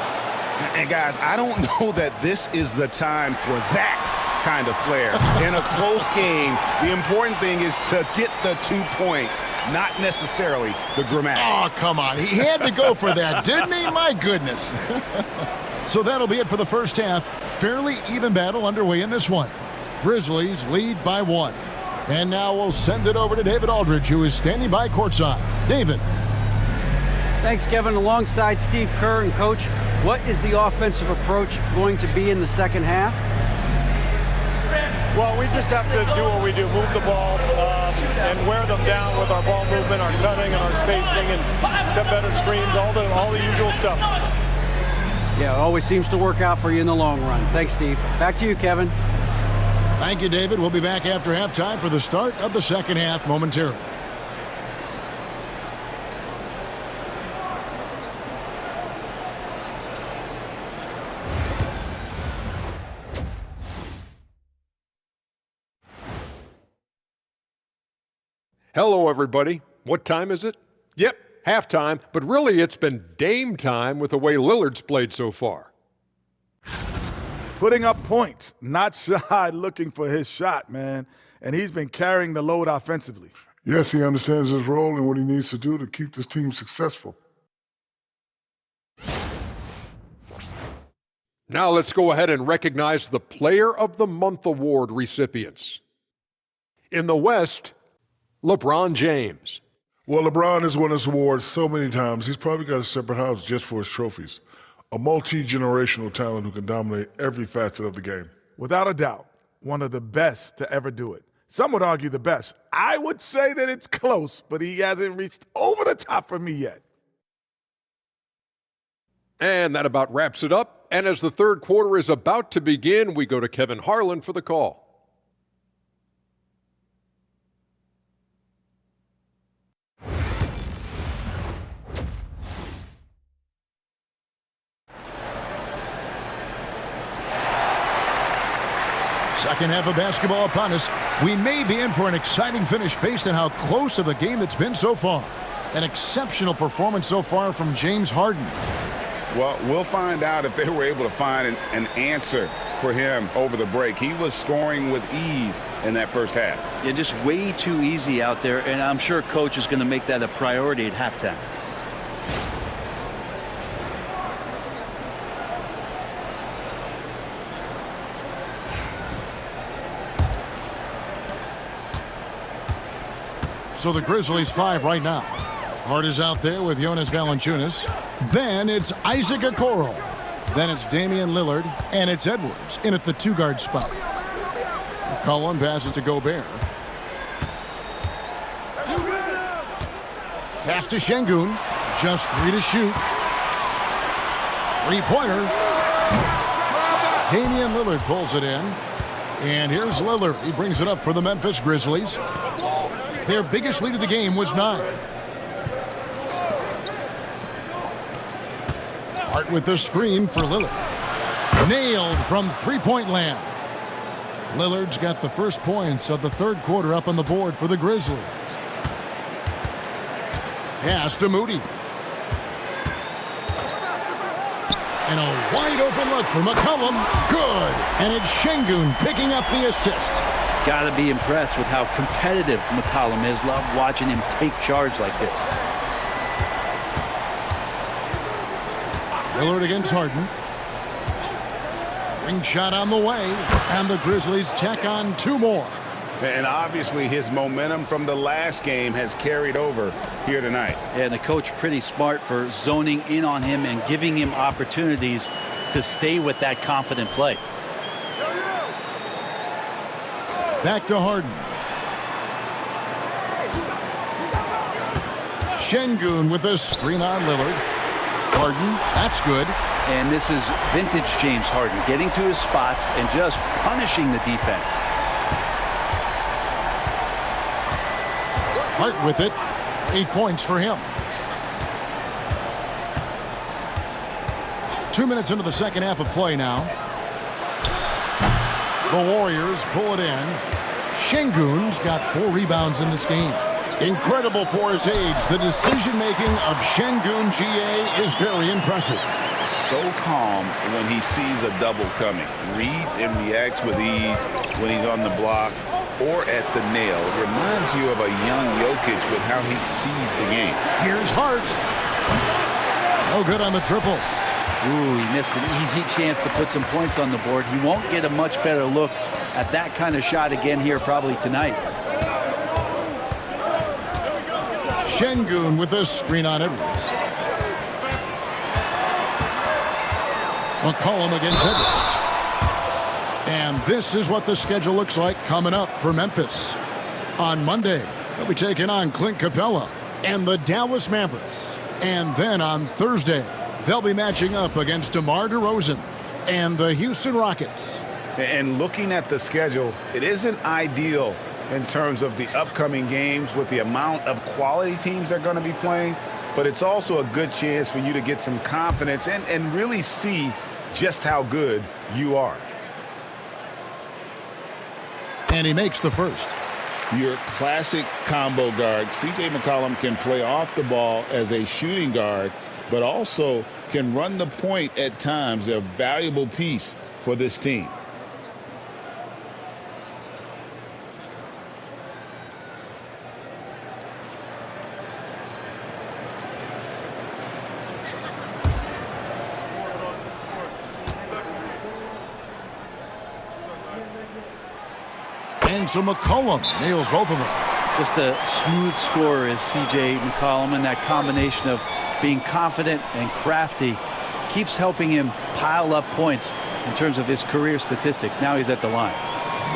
F: And guys, I don't know that this is the time for that kind of flair. In a close game, the important thing is to get the 2 points, not necessarily the dramatics.
A: Oh, come on. He had to go for that, didn't he? My goodness. So that'll be it for the first half. Fairly even battle underway in this one. Grizzlies lead by 1. And now we'll send it over to David Aldridge, who is standing by courtside. David.
D: Thanks, Kevin. Alongside Steve Kerr and Coach, what is the offensive approach going to be in the second half?
G: Well, we just have to do what we do, move the ball and wear them down with our ball movement, our cutting, and our spacing, and set better screens, all the usual stuff.
D: Yeah, it always seems to work out for you in the long run. Thanks, Steve. Back to you, Kevin.
A: Thank you, David. We'll be back after halftime for the start of the second half momentarily.
H: Hello, everybody. What time is it? Yep, halftime, but really it's been Dame time with the way Lillard's played so far.
I: Putting up points, not shy looking for his shot, man. And he's been carrying the load offensively.
J: Yes, he understands his role and what he needs to do to keep this team successful.
H: Now let's go ahead and recognize the Player of the Month award recipients. In the West, LeBron James.
J: Well, LeBron has won this award so many times, he's probably got a separate house just for his trophies. A multi-generational talent who can dominate every facet of the game.
I: Without a doubt, one of the best to ever do it. Some would argue the best. I would say that it's close, but he hasn't reached over the top for me yet.
H: And that about wraps it up. And as the third quarter is about to begin, we go to Kevin Harlan for the call.
A: Second half of basketball upon us. We may be in for an exciting finish based on how close of a game that's been so far. An exceptional performance so far from James Harden.
B: Well, we'll find out if they were able to find an answer for him over the break. He was scoring with ease in that first half.
C: Yeah, just way too easy out there, and I'm sure Coach is going to make that a priority at halftime.
A: So the Grizzlies 5 right now. Hart is out there with Jonas Valanciunas. Then it's Isaac Okoro. Then it's Damian Lillard. And it's Edwards in at the 2-guard spot. McCollum passes to Gobert. Pass to Şengün. Just 3 to shoot. 3-pointer. Damian Lillard pulls it in. And here's Lillard. He brings it up for the Memphis Grizzlies. Their biggest lead of the game was 9. Hart with the screen for Lillard. Nailed from three-point land. Lillard's got the first points of the third quarter up on the board for the Grizzlies. Pass to Moody. And a wide open look for McCollum. Good. And it's Şengün picking up the assist.
C: Got to be impressed with how competitive McCollum is. Love watching him take charge like this.
A: Lillard against Harden. Ring shot on the way. And the Grizzlies tack on 2 more.
B: And obviously his momentum from the last game has carried over here tonight.
C: And the coach pretty smart for zoning in on him and giving him opportunities to stay with that confident play.
A: Back to Harden. Şengün with a screen on Lillard. Harden, that's good.
C: And this is vintage James Harden, getting to his spots and just punishing the defense.
A: Hart with it. 8 points for him. 2 minutes into the second half of play now. The Warriors pull it in. Şengün's got 4 rebounds in this game. Incredible for his age. The decision-making of Şengün GA is very impressive.
B: So calm when he sees a double coming. Reads and reacts with ease when he's on the block or at the nail. It reminds you of a young Jokic with how he sees the game.
A: Here's Hart. No good on the triple.
C: Ooh, he missed an easy chance to put some points on the board. He won't get a much better look at that kind of shot again here probably tonight.
A: Şengün with a screen on Edwards. McCollum against Edwards. And this is what the schedule looks like coming up for Memphis. On Monday, they'll be taking on Clint Capella and the Dallas Mavericks. And then on Thursday, they'll be matching up against DeMar DeRozan and the Houston Rockets.
B: And looking at the schedule, it isn't ideal in terms of the upcoming games with the amount of quality teams they're going to be playing, but it's also a good chance for you to get some confidence and really see just how good you are.
A: And he makes the first.
B: Your classic combo guard, C.J. McCollum, can play off the ball as a shooting guard, but also can run the point at times. They're a valuable piece for this team.
A: And so McCollum nails both of them.
C: Just a smooth scorer is C.J. McCollum, and that combination of being confident and crafty keeps helping him pile up points in terms of his career statistics. Now he's at the line.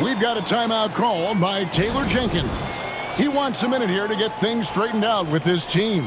A: We've got a timeout called by Taylor Jenkins. He wants a minute here to get things straightened out with his team.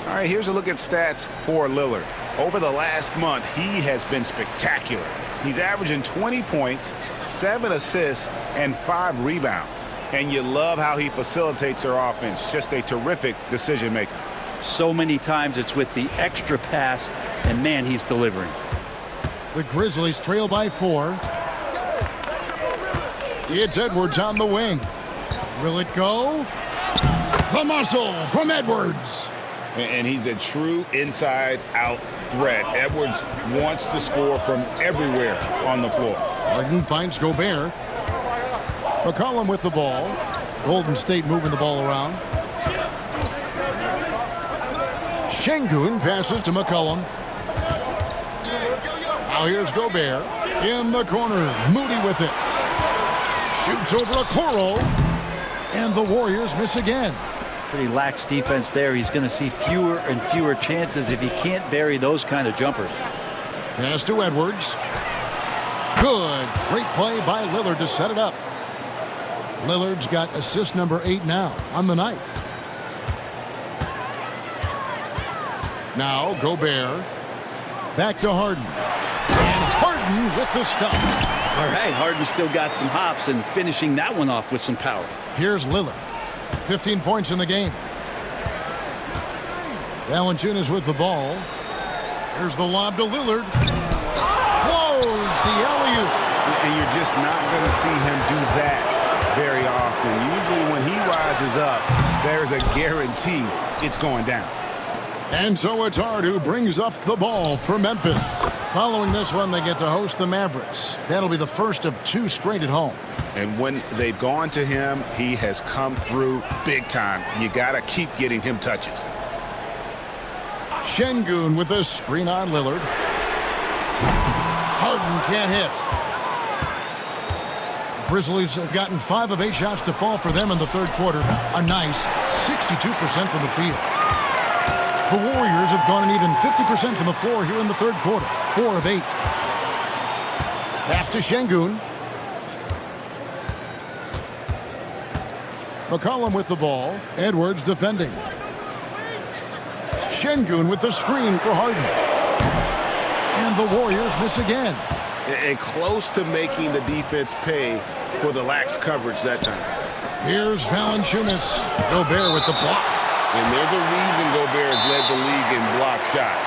B: All right, here's a look at stats for Lillard. Over the last month, he has been spectacular. He's averaging 20 points, 7 assists, and 5 rebounds. And you love how he facilitates their offense. Just a terrific decision maker.
C: So many times it's with the extra pass, and man, he's delivering.
A: The Grizzlies trail by 4. It's Edwards on the wing. Will it go? The muscle from Edwards.
B: And he's a true inside-out threat. Edwards wants to score from everywhere on the floor.
A: Harden finds Gobert. McCollum with the ball. Golden State moving the ball around. Şengün passes to McCollum. Now here's Gobert in the corner. Moody with it. Shoots over a Okoro. And the Warriors miss again.
C: Pretty lax defense there. He's going to see fewer and fewer chances if he can't bury those kind of jumpers.
A: Pass to Edwards. Good. Great play by Lillard to set it up. Lillard's got assist number 8 now on the night. Now Gobert. Back to Harden. And Harden with the stop.
C: All right, Harden still got some hops and finishing that one off with some power.
A: Here's Lillard. 15 points in the game. Valanciunas with the ball. Here's the lob to Lillard. Close the alley-oop.
B: And you're just not going to see him do that very often. Usually when he rises up, there's a guarantee it's going down.
A: And so it's Hard who brings up the ball for Memphis. Following this one, they get to host the Mavericks. That'll be the first of 2 straight at home.
B: And when they've gone to him, he has come through big time. You got to keep getting him touches.
A: Şengün with a screen on Lillard. Harden can't hit. Grizzlies have gotten 5 of 8 shots to fall for them in the third quarter. A nice 62% from the field. The Warriors have gone an even 50% from the floor here in the third quarter. 4 of 8. Pass to Şengün. McCollum with the ball. Edwards defending. Şengün with the screen for Harden. And the Warriors miss again.
F: And close to making the defense pay for the lax coverage that time.
A: Here's Valanciunas. Gobert with the block.
F: And there's a reason Gobert has led the league in block shots.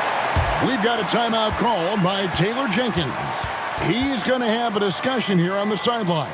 A: We've got a timeout call by Taylor Jenkins. He's going to have a discussion here on the sideline.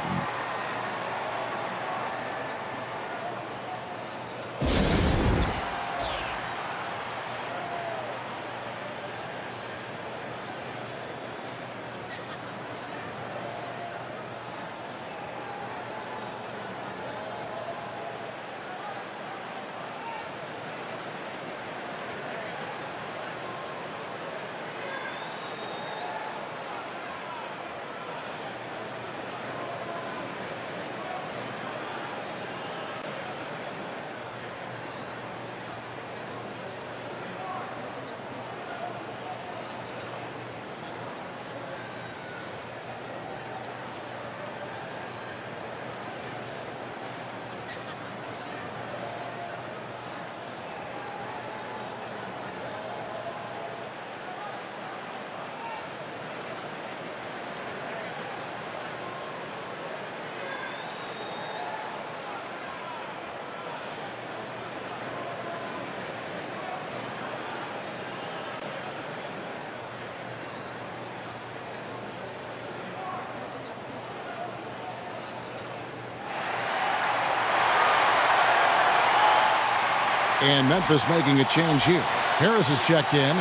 A: And Memphis making a change here. Harris is checked in.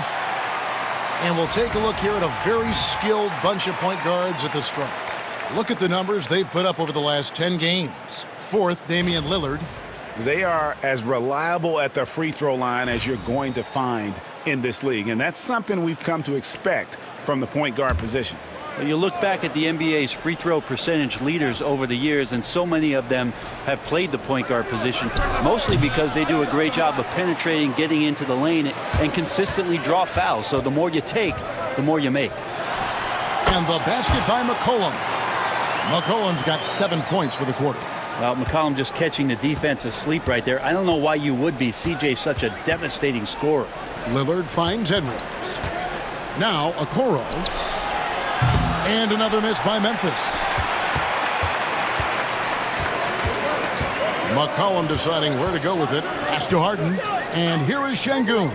A: And we'll take a look here at a very skilled bunch of point guards at the stripe. Look at the numbers they've put up over the last 10 games. Fourth, Damian Lillard.
F: They are as reliable at the free throw line as you're going to find in this league. And that's something we've come to expect from the point guard position.
C: You look back at the NBA's free throw percentage leaders over the years, and so many of them have played the point guard position, mostly because they do a great job of penetrating, getting into the lane, and consistently draw fouls. So the more you take, the more you make.
A: And the basket by McCollum. McCollum's got 7 points for the quarter.
C: Well, McCollum just catching the defense asleep right there. I don't know why you would be. CJ's such a devastating scorer.
A: Lillard finds Edwards. Now Okoro. And another miss by Memphis. McCollum deciding where to go with it. Pass to Harden. And here is Şengün.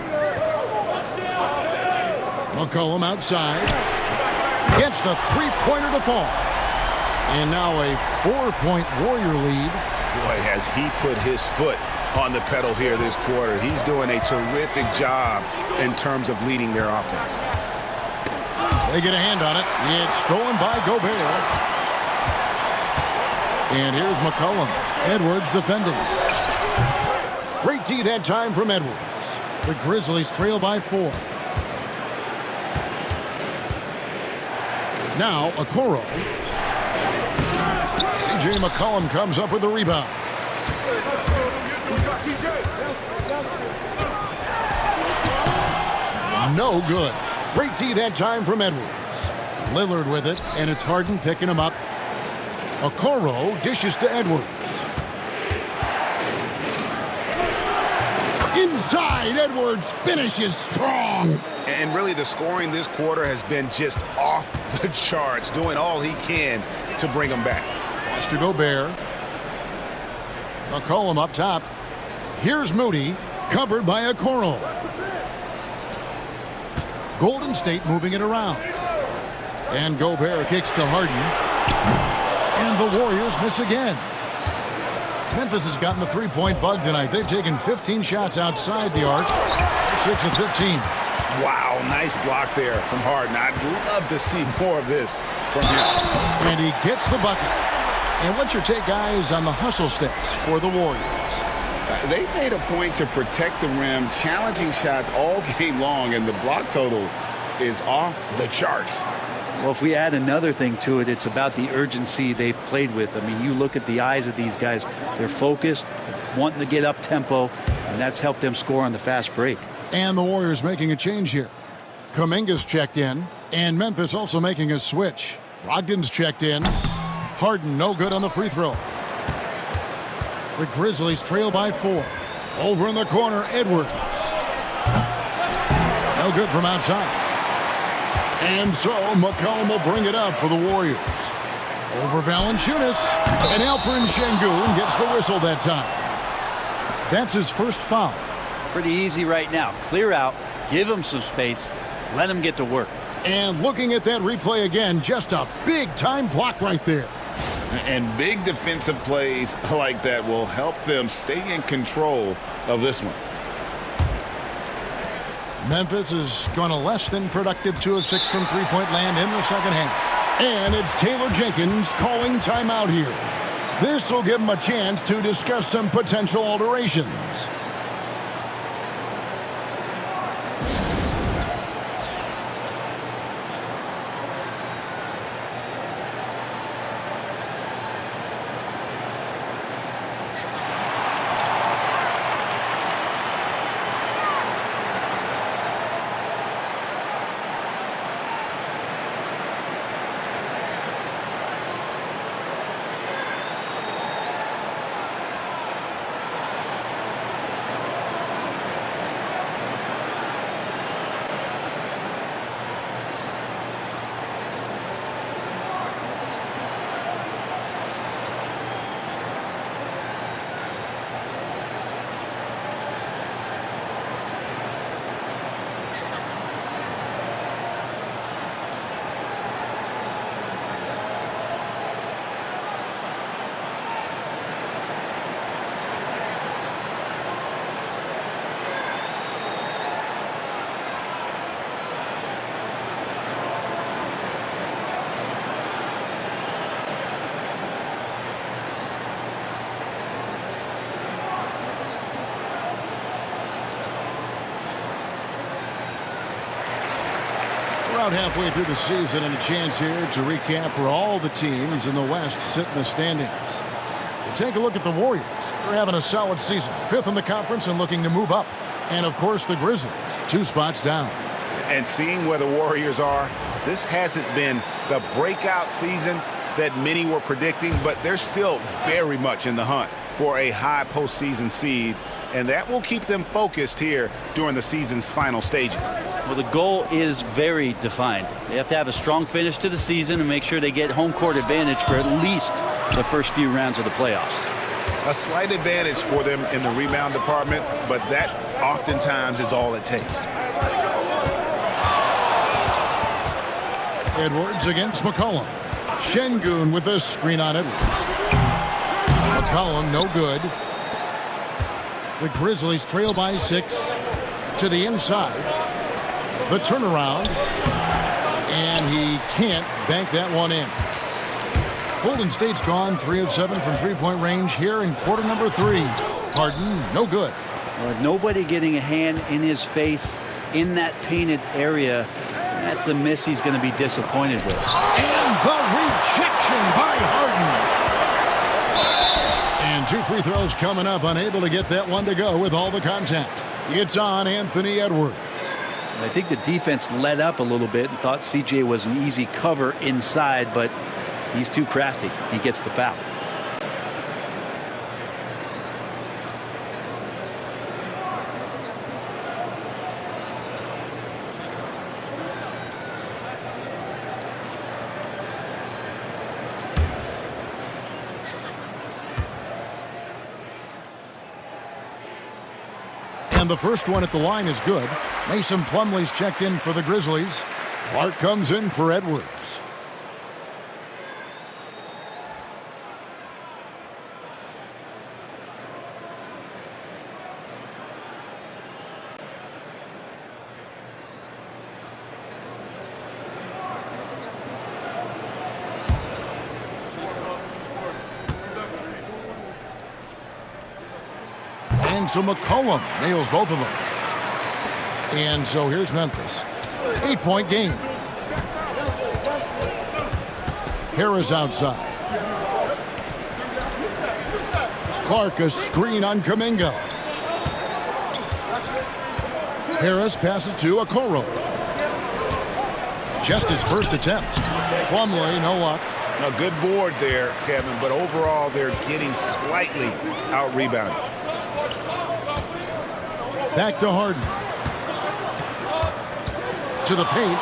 A: McCollum outside. Gets the three-pointer to fall. And now a 4-point Warrior lead.
F: Boy, has he put his foot on the pedal here this quarter. He's doing a terrific job in terms of leading their offense.
A: They get a hand on it. It's stolen by Gobert. And here's McCollum. Edwards defending. Great D that time from Edwards. The Grizzlies trail by 4. Now Okoro. CJ McCollum comes up with the rebound. No good. Great D that time from Edwards. Lillard with it, and it's Harden picking him up. Okoro dishes to Edwards. Inside, Edwards finishes strong.
F: And really the scoring this quarter has been just off the charts, doing all he can to bring them back.
A: Pass to Gobert. McCollum up top. Here's Moody, covered by Okoro. Golden State moving it around. And Gobert kicks to Harden. And the Warriors miss again. Memphis has gotten the three-point bug tonight. They've taken 15 shots outside the arc. 6 of 15.
F: Wow, nice block there from Harden. I'd love to see more of this from him.
A: And he gets the bucket. And what's your take, guys, on the hustle steps for the Warriors?
F: They made a point to protect the rim, challenging shots all game long, and the block total is off the charts.
C: Well, if we add another thing to it, it's about the urgency they've played with. I mean, you look at the eyes of these guys. They're focused, wanting to get up tempo, and that's helped them score on the fast break.
A: And the Warriors making a change here. Kuminga's checked in, and Memphis also making a switch. Brogdon's checked in. Harden no good on the free throw. The Grizzlies trail by 4. Over in the corner, Edwards. No good from outside. And so McCollum will bring it up for the Warriors. Over Valanciunas, and Alperen Şengün gets the whistle that time. That's his first foul.
C: Pretty easy right now. Clear out, give him some space, let him get to work.
A: And looking at that replay again, just a big-time block right there.
B: And big defensive plays like that will help them stay in control of this one.
A: Memphis has gone a less than productive 2 of 6 from three-point land in the second half. And it's Taylor Jenkins calling timeout here. This will give him a chance to discuss some potential alterations. About halfway through the season and a chance here to recap where all the teams in the West sit in the standings. Take a look at the Warriors. They're having a solid season. 5th in the conference and looking to move up. And, of course, the Grizzlies, 2 spots down.
F: And seeing where the Warriors are, this hasn't been the breakout season that many were predicting, but they're still very much in the hunt for a high postseason seed, and that will keep them focused here during the season's final stages.
C: Well, the goal is very defined. They have to have a strong finish to the season and make sure they get home court advantage for at least the first few rounds of the playoffs.
F: A slight advantage for them in the rebound department, but that oftentimes is all it takes.
A: Edwards against McCollum. Şengün with a screen on Edwards. McCollum no good. The Grizzlies trail by 6 to the inside. The turnaround, and he can't bank that one in. Golden State's gone 3 of 7 from three-point range here in quarter number 3. Harden, no good.
C: Nobody getting a hand in his face in that painted area. That's a miss he's going to be disappointed with.
A: And the rejection by Harden. And 2 free throws coming up, unable to get that one to go with all the contact. It's on Anthony Edwards.
C: I think the defense let up a little bit and thought CJ was an easy cover inside, but he's too crafty. He gets the foul.
A: And the first one at the line is good. Mason Plumlee's checked in for the Grizzlies. Clark comes in for Edwards. And so McCollum nails both of them. And so here's Memphis. 8-point game. Harris outside. Clark a screen on Kuminga. Harris passes to Okoro. Just his first attempt. Plumlee, no luck.
F: A good board there, Kevin, but overall they're getting slightly out-rebounded.
A: Back to Harden. To the paint.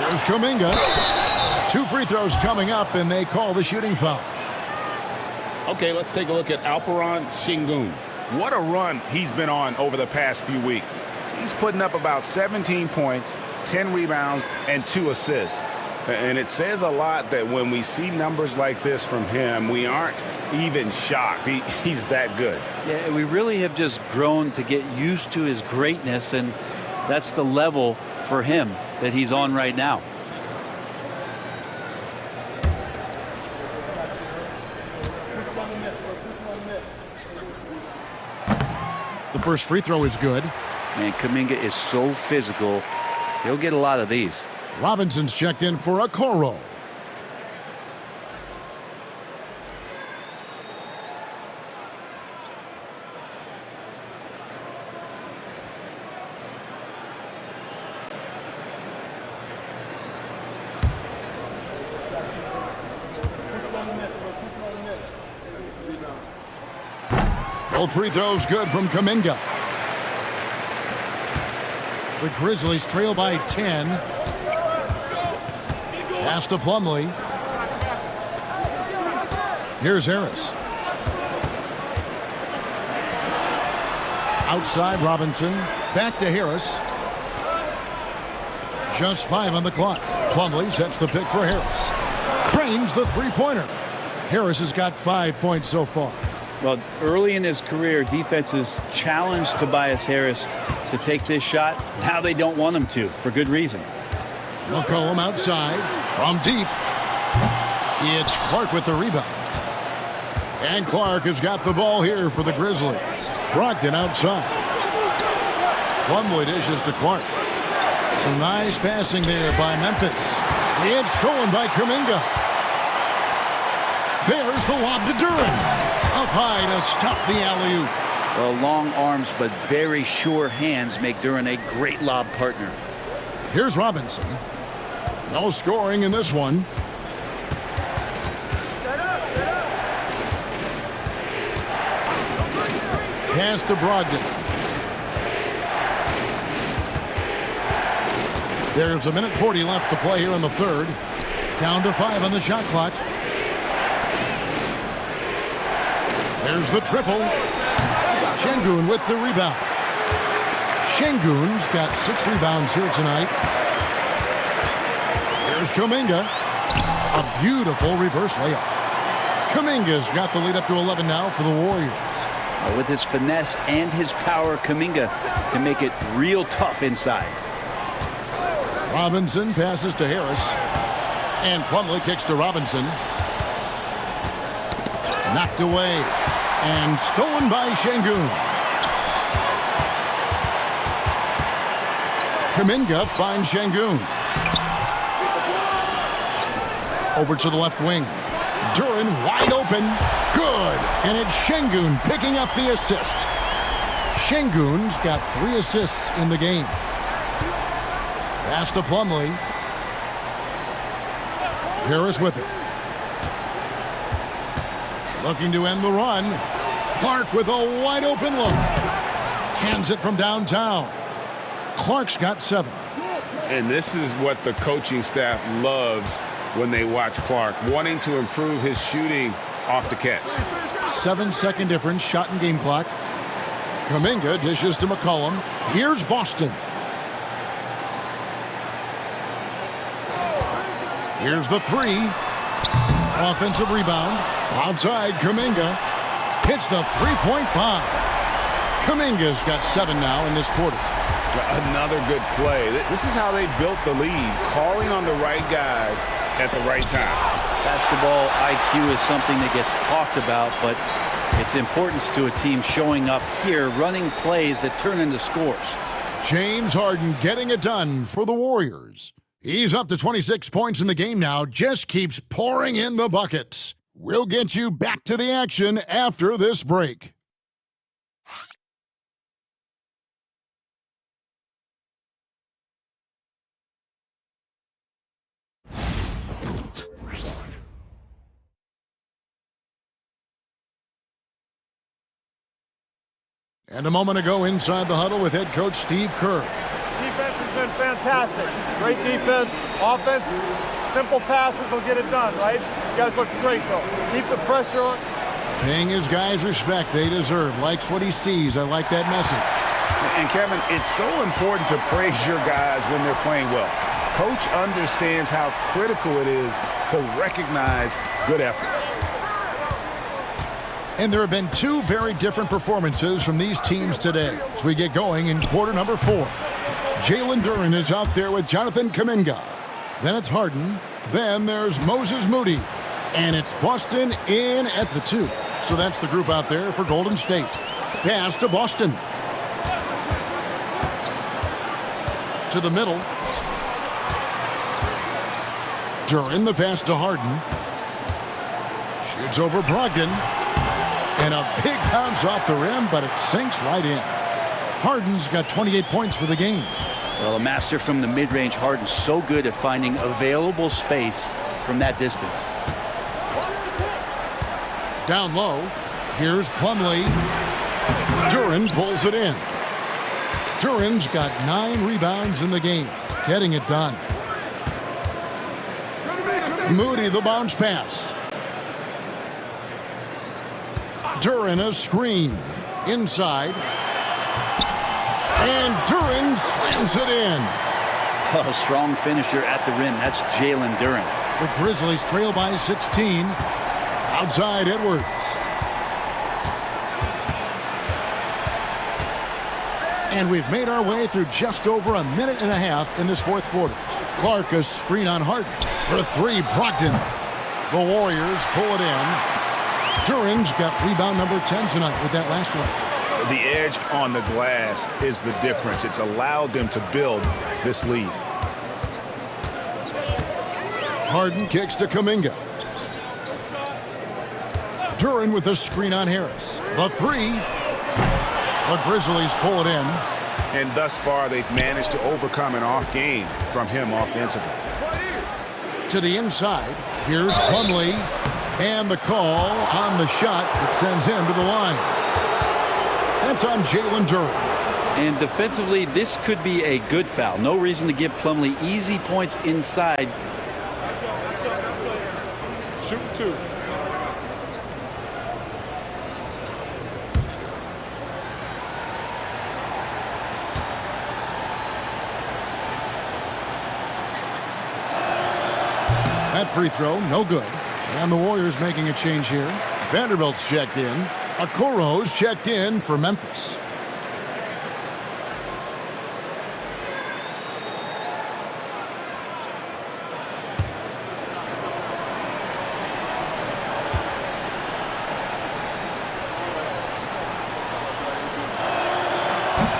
A: Here's Kuminga. 2 free throws coming up, and they call the shooting foul.
B: Okay, let's take a look at Alperen Sengun.
F: What a run he's been on over the past few weeks. He's putting up about 17 points, 10 rebounds, and 2 assists. And it says a lot that when we see numbers like this from him, we aren't even shocked. He's that good.
C: Yeah, we really have just grown to get used to his greatness, and that's the level for him that he's on right now.
A: The first free throw is good.
C: Man, Kuminga is so physical. He'll get a lot of these.
A: Robinson's checked in for Okoro. Both free throws good from Kuminga. The Grizzlies trail by 10. Pass to Plumlee. Here's Harris. Outside Robinson. Back to Harris. Just 5 on the clock. Plumlee sets the pick for Harris. Cranes the three-pointer. Harris has got 5 points so far.
C: Well, early in his career, defenses challenged Tobias Harris to take this shot. Now they don't want him to, for good reason.
A: McCollum outside from deep. It's Clark with the rebound. And Clark has got the ball here for the Grizzlies. Brogdon outside. Plumlee dishes to Clark. Some nice passing there by Memphis. It's stolen by Kuminga. There's the lob to Duren. Up high to stuff the alley-oop.
C: Well, long arms but very sure hands make Duren a great lob partner.
A: Here's Robinson. No scoring in this one. Pass to Brogdon. There's 1:40 left to play here in the third. Down to 5 on the shot clock. There's the triple. Sengun with the rebound. Sengun's got 6 rebounds here tonight. Here's Kuminga. A beautiful reverse layup. Kuminga's got the lead up to 11 now for the Warriors.
C: With his finesse and his power, Kuminga can make it real tough inside.
A: Robinson passes to Harris. And Plumlee kicks to Robinson. Knocked away. And stolen by Sengun. Kuminga finds Sengun. Over to the left wing. Duren wide open. Good. And it's Sengun picking up the assist. Sengun's got 3 assists in the game. Pass to Plumlee. Harris with it. Looking to end the run. Clark with a wide open look. Cans it from downtown. Clark's got 7.
B: And this is what the coaching staff loves when they watch Clark, wanting to improve his shooting off the catch.
A: 7-second difference, shot and game clock. Kuminga dishes to McCollum. Here's Boston. Here's the 3. Offensive rebound. Outside, Kuminga hits the three-point bomb. Kuminga's got 7 now in this quarter.
B: Another good play. This is how they built the lead, calling on the right guys at the right time.
C: Basketball IQ is something that gets talked about, but its importance to a team showing up here, running plays that turn into scores.
A: James Harden getting it done for the Warriors. He's up to 26 points in the game now, just keeps pouring in the buckets. We'll get you back to the action after this break. And a moment ago inside the huddle with head coach Steve Kerr.
G: Defense has been fantastic. Great defense. Offense, simple passes will get it done, right? You guys look great, though. Keep the pressure on.
A: Paying his guys respect they deserve. Likes what he sees. I like that message.
F: And, Kevin, it's so important to praise your guys when they're playing well. Coach understands how critical it is to recognize good effort.
A: And there have been two very different performances from these teams today as we get going in quarter number 4. Jalen Duren is out there with Jonathan Kuminga. Then it's Harden. Then there's Moses Moody. And it's Boston in at the 2. So that's the group out there for Golden State. Pass to Boston. To the middle. Duren, the pass to Harden. Shoots over Brogdon. And a big bounce off the rim, but it sinks right in. Harden's got 28 points for the game.
C: Well, a master from the mid-range. Harden so good at finding available space from that distance.
A: Down low, here's Plumlee. Duren pulls it in. Duren's got 9 rebounds in the game, getting it done. Moody, the bounce pass. Duren a screen. Inside. And Duren slams it in.
C: Oh, strong finisher at the rim. That's Jalen Duren.
A: The Grizzlies trail by 16. Outside Edwards. And we've made our way through just over a minute and a half in this fourth quarter. Clark a screen on Harden. For 3, Brogdon. The Warriors pull it in. Duren's got rebound number 10 tonight with that last one.
F: The edge on the glass is the difference. It's allowed them to build this lead.
A: Harden kicks to Kuminga. Duren with a screen on Harris. The 3. The Grizzlies pull it in.
F: And thus far, they've managed to overcome an off game from him offensively.
A: To the inside. Here's Plumlee. And the call on the shot that sends him to the line. That's on Jalen Duren.
C: And defensively, this could be a good foul. No reason to give Plumlee easy points inside.
E: Shoot 2.
A: That free throw, no good. And the Warriors making a change here. Vanderbilt's checked in. Okoro's checked in for Memphis.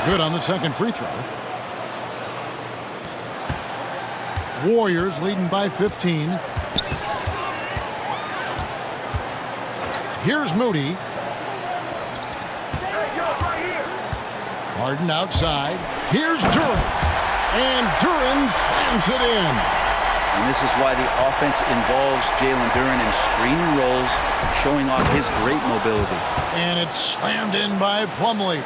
A: Good on the second free throw. Warriors leading by 15. Here's Moody. Harden outside. Here's Duren. And Duren slams it in.
C: And this is why the offense involves Jalen Duren in screen rolls, showing off his great mobility.
A: And it's slammed in by Plumlee.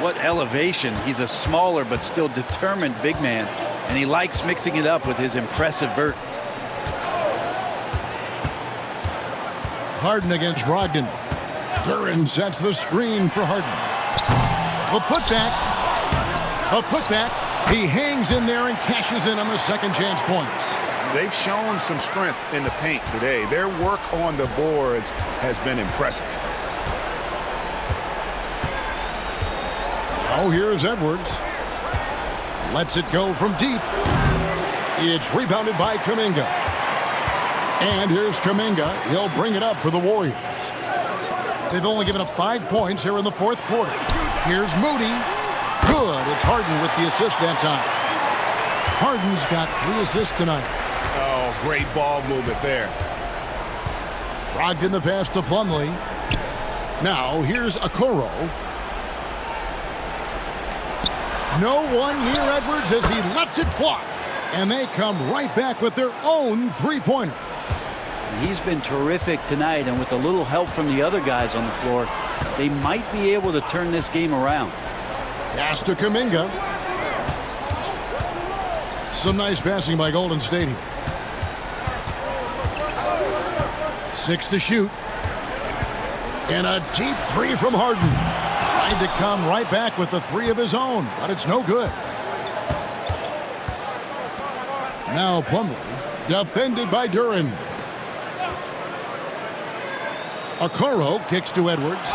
C: What elevation. He's a smaller but still determined big man, and he likes mixing it up with his impressive vert.
A: Harden against Brogdon. Duren sets the screen for Harden. The putback. A putback. He hangs in there and cashes in on the second chance points.
F: They've shown some strength in the paint today. Their work on the boards has been impressive.
A: Oh, here's Edwards. Lets it go from deep. It's rebounded by Kuminga. And here's Kuminga. He'll bring it up for the Warriors. They've only given up 5 points here in the fourth quarter. Here's Moody. Good. It's Harden with the assist that time. Harden's got 3 assists tonight.
F: Oh, great ball movement there.
A: Brogdon the pass to Plumlee. Now here's Okoro. No one near Edwards as he lets it fly. And they come right back with their own three-pointer.
C: He's been terrific tonight, and with a little help from the other guys on the floor, they might be able to turn this game around.
A: Pass to Kuminga. Some nice passing by Golden State here. 6 to shoot. And a deep 3 from Harden. Tried to come right back with the 3 of his own, but it's no good. Now Plumlee, defended by Duren. Okoro kicks to Edwards.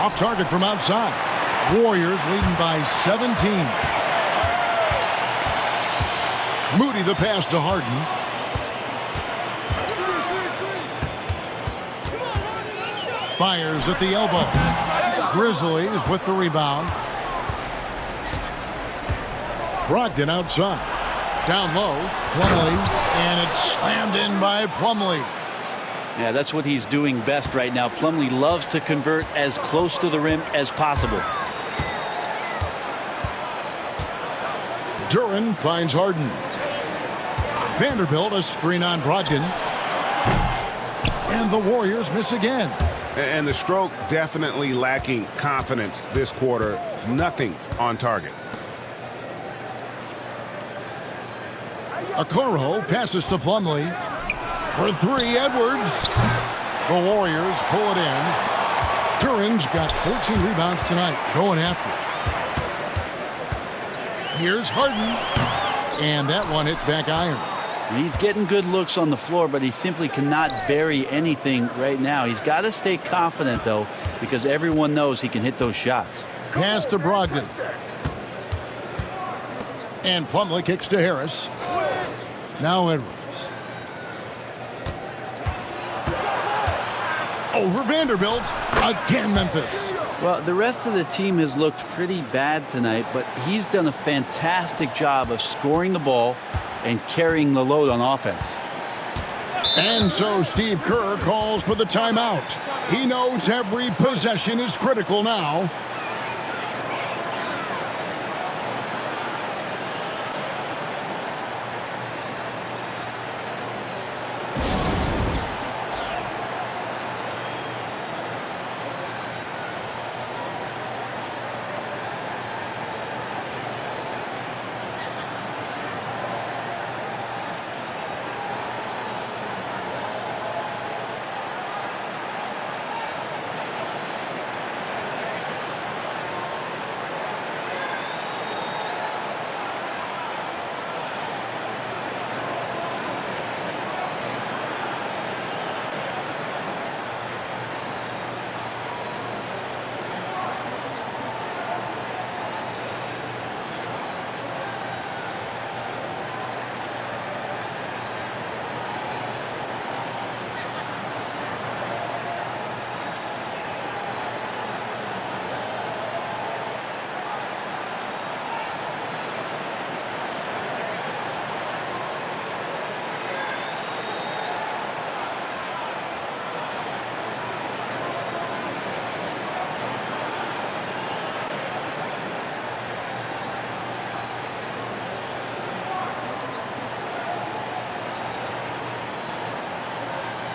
A: Off target from outside. Warriors leading by 17. Moody the pass to Harden. Fires at the elbow. Grizzlies with the rebound. Brogdon outside. Down low. Plumlee. And it's slammed in by Plumlee.
C: Yeah, that's what he's doing best right now. Plumlee loves to convert as close to the rim as possible.
A: Duren finds Harden. Vanderbilt a screen on Brogdon. And the Warriors miss again.
F: And the stroke definitely lacking confidence this quarter. Nothing on target.
A: Okoro passes to Plumlee. For 3, Edwards. The Warriors pull it in. Duren's got 14 rebounds tonight, going after it. Here's Harden. And that one hits back iron.
C: He's getting good looks on the floor, but he simply cannot bury anything right now. He's got to stay confident, though, because everyone knows he can hit those shots.
A: Pass to Brogdon. And Plumlee kicks to Harris. Now Edwards. Over Vanderbilt. Again, Memphis.
C: Well, the rest of the team has looked pretty bad tonight, but he's done a fantastic job of scoring the ball and carrying the load on offense.
A: And so Steve Kerr calls for the timeout. He knows every possession is critical now.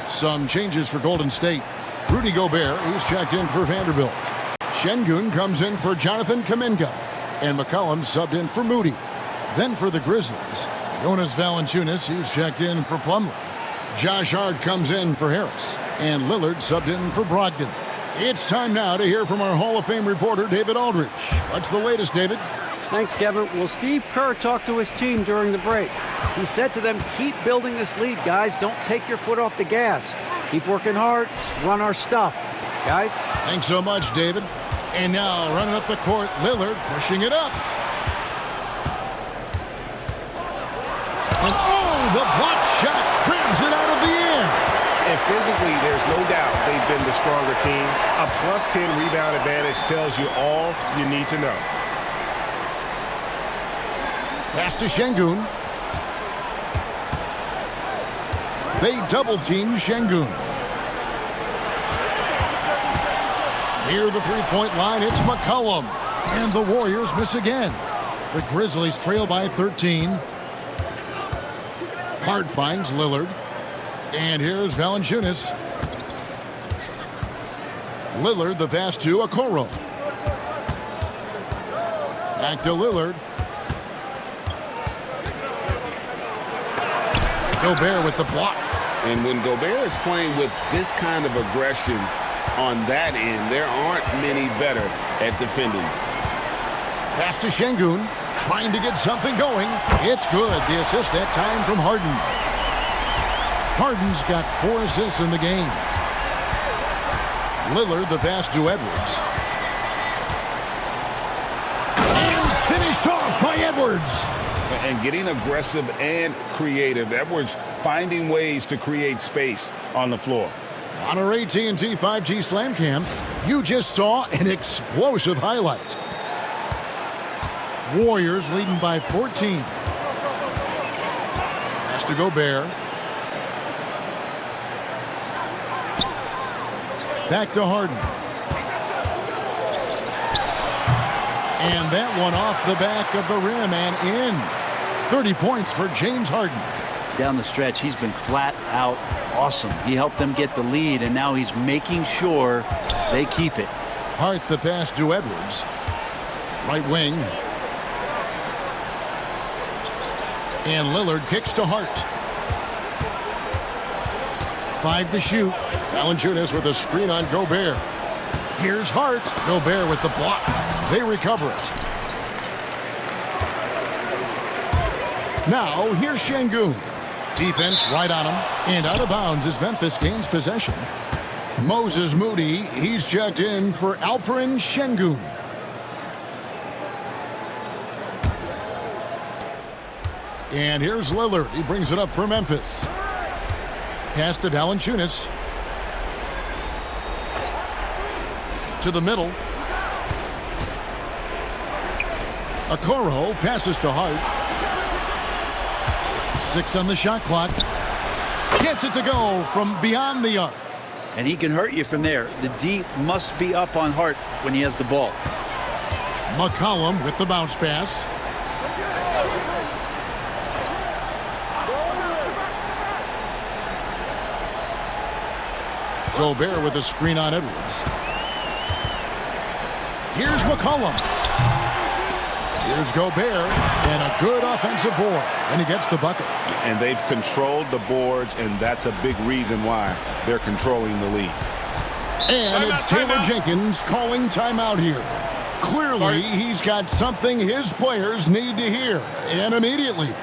A: Some changes for Golden State. Rudy Gobert, he's checked in for Vanderbilt. Şengün comes in for Jonathan Kuminga. And McCollum subbed in for Moody. Then for the Grizzlies, Jonas Valanciunas, he's checked in for Plumlee. Josh Hart comes in for Harris. And Lillard subbed in for Brogdon. It's time now to hear from our Hall of Fame reporter, David Aldridge. What's the latest, David?
D: Thanks, Kevin. Well, Steve Kerr talked to his team during the break. He said to them, keep building this lead, guys. Don't take your foot off the gas. Keep working hard. Run our stuff, guys.
A: Thanks so much, David. And now, running up the court, Lillard pushing it up. And the block shot grabs it out of the air.
F: And physically, there's no doubt they've been the stronger team. A plus 10 rebound advantage tells you all you need to know.
A: Pass to Şengün. They double-team Şengün. Near the three-point line, it's McCollum. And the Warriors miss again. The Grizzlies trail by 13. Hart finds Lillard. And here's Valanciunas. Lillard, the pass to Okoro. Back to Lillard. Gobert with the block.
F: And when Gobert is playing with this kind of aggression on that end, there aren't many better at defending.
A: Pass to Şengün, trying to get something going. It's good. The assist that time from Harden. Harden's got 4 assists in the game. Lillard, the pass to Edwards. And finished off by Edwards.
F: And getting aggressive and creative. Edwards finding ways to create space on the floor.
A: On our AT&T 5G Slam Cam, you just saw an explosive highlight. Warriors leading by 14. Pass to Gobert. Back to Harden. And that one off the back of the rim and in. 30 points for James Harden.
C: Down the stretch, he's been flat out awesome. He helped them get the lead, and now he's making sure they keep it.
A: Hart, the pass to Edwards. Right wing. And Lillard kicks to Hart. 5 to shoot. Valanciunas with a screen on Gobert. Here's Hart. Gobert with the block. They recover it. Now, here's Şengün. Defense right on him. And out of bounds as Memphis gains possession. Moses Moody, he's checked in for Alperen Şengün. And here's Lillard. He brings it up for Memphis. Pass to Valanciunas. To the middle. Okoro passes to Hart. 6 on the shot clock. Gets it to go from beyond the arc.
C: And he can hurt you from there. The D must be up on Hart when he has the ball.
A: McCollum with the bounce pass. Gobert with a screen on Edwards. Here's McCollum. Here's Gobert, and a good offensive board, and he gets the bucket.
F: And they've controlled the boards, and that's a big reason why they're controlling the lead.
A: And it's Taylor Jenkins calling timeout here. Clearly, he's got something his players need to hear, and immediately.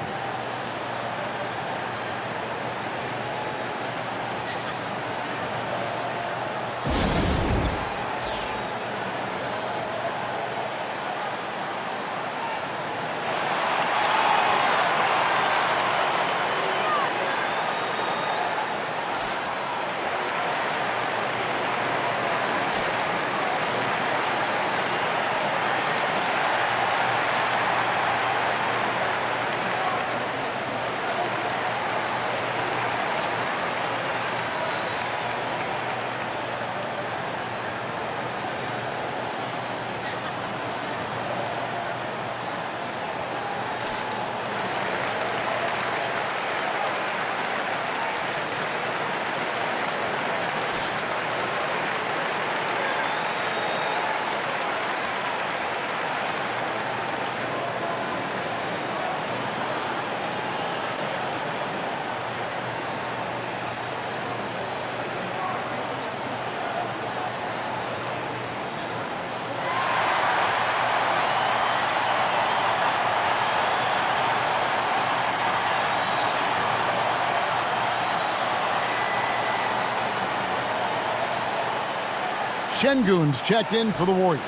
A: Şengün's checked in for the Warriors.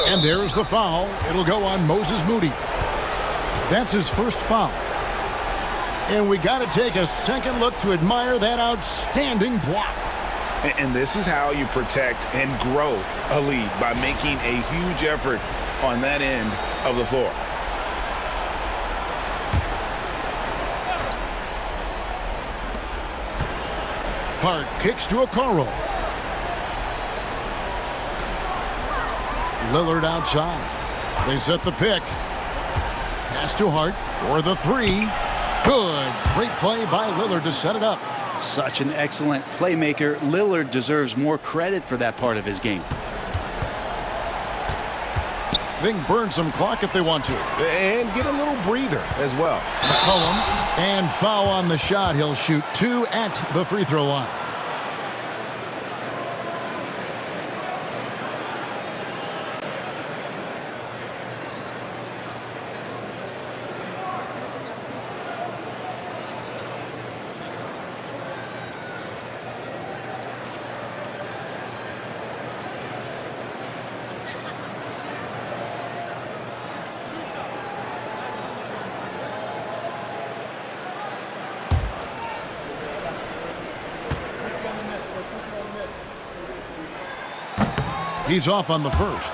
A: And there's the foul. It'll go on Moses Moody. That's his first foul. And we got to take a second look to admire that outstanding block.
B: And this is how you protect and grow a lead, by making a huge effort on that end of the floor.
A: Hart kicks to Okoro. Lillard outside. They set the pick. Pass to Hart for the three. Good. Great play by Lillard to set it up.
C: Such an excellent playmaker. Lillard deserves more credit for that part of his game.
A: They can burn some clock if they want to.
B: And get a little breather as well.
A: McCollum, and foul on the shot. He'll shoot 2 at the free throw line. He's off on the first.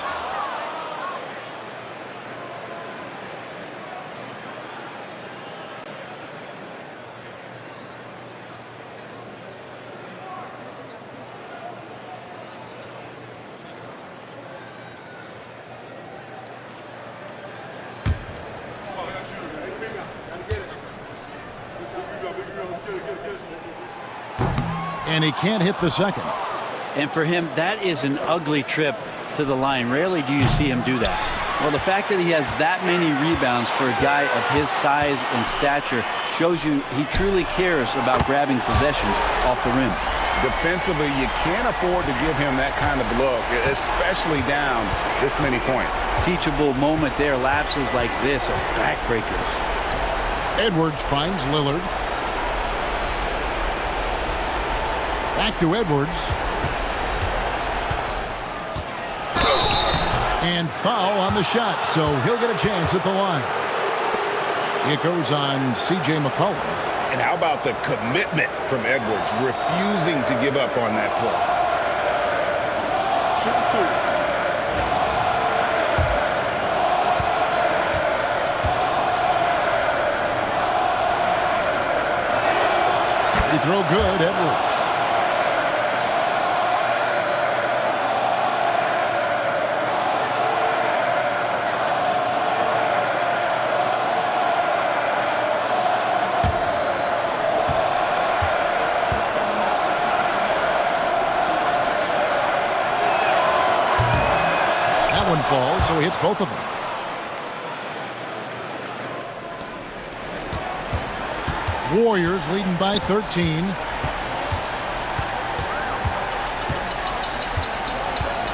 A: And he can't hit the second.
C: And for him, that is an ugly trip to the line. Rarely do you see him do that. Well, the fact that he has that many rebounds for a guy of his size and stature shows you he truly cares about grabbing possessions off the rim.
B: Defensively, you can't afford to give him that kind of look, especially down this many points.
C: Teachable moment there. Lapses like this are backbreakers.
A: Edwards finds Lillard. Back to Edwards. And foul on the shot, so he'll get a chance at the line. It goes on C.J. McCollum.
B: And how about the commitment from Edwards, refusing to give up on that play?
J: Shoot
A: two. He throw good, Edwards. Falls, so he hits both of them. Warriors leading by 13.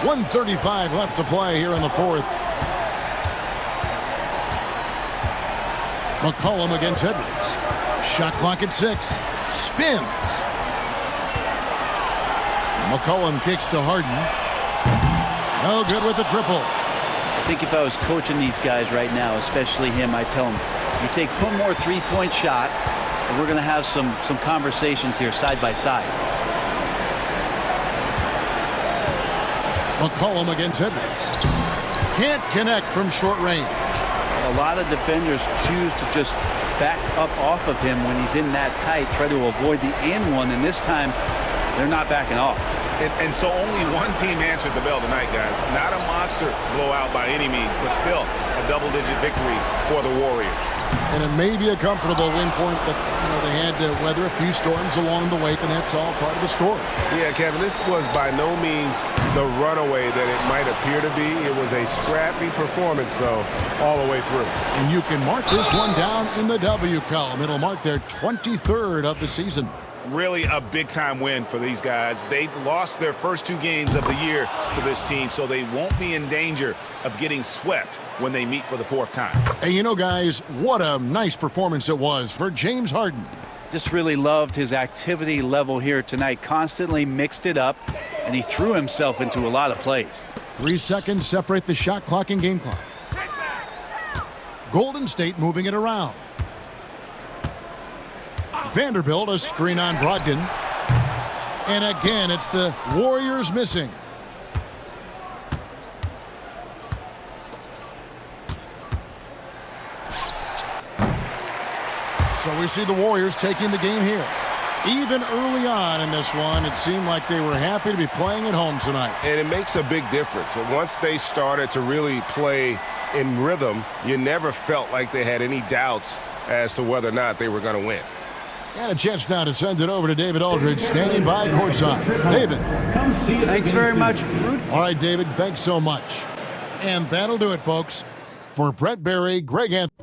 A: 1:35 left to play here in the fourth. McCollum against Edwards. Shot clock at 6. Spins. McCollum kicks to Harden. No good with the triple.
C: I think if I was coaching these guys right now, especially him, I'd tell him, you take one more three-point shot, and we're going to have some conversations here side by side.
A: McCollum against Edwards. Can't connect from short range.
C: A lot of defenders choose to just back up off of him when he's in that tight, try to avoid the and one, and this time they're not backing off.
F: And so only one team answered the bell tonight, guys. Not a monster blowout by any means, but still a double-digit victory for the Warriors.
A: And it may be a comfortable win for them, but they had to weather a few storms along the way, and that's all part of the story.
F: Yeah, Kevin, this was by no means the runaway that it might appear to be. It was a scrappy performance, though, all the way through.
A: And you can mark this one down in the W column. It'll mark their 23rd of the season.
F: Really a big-time win for these guys. They lost their first 2 games of the year to this team, so they won't be in danger of getting swept when they meet for the 4th time.
A: Hey, guys, what a nice performance it was for James Harden.
C: Just really loved his activity level here tonight. Constantly mixed it up, and he threw himself into a lot of plays.
A: 3 seconds separate the shot clock and game clock. Golden State moving it around. Vanderbilt, a screen on Brogdon. And again, it's the Warriors missing. So we see the Warriors taking the game here. Even early on in this one, it seemed like they were happy to be playing at home tonight.
F: And it makes a big difference. Once they started to really play in rhythm, you never felt like they had any doubts as to whether or not they were going to win.
A: And a chance now to send it over to David Aldridge, standing by courtside. David.
D: Thanks very much.
A: All right, David, thanks so much. And that'll do it, folks. For Brett Berry, Greg Anthony.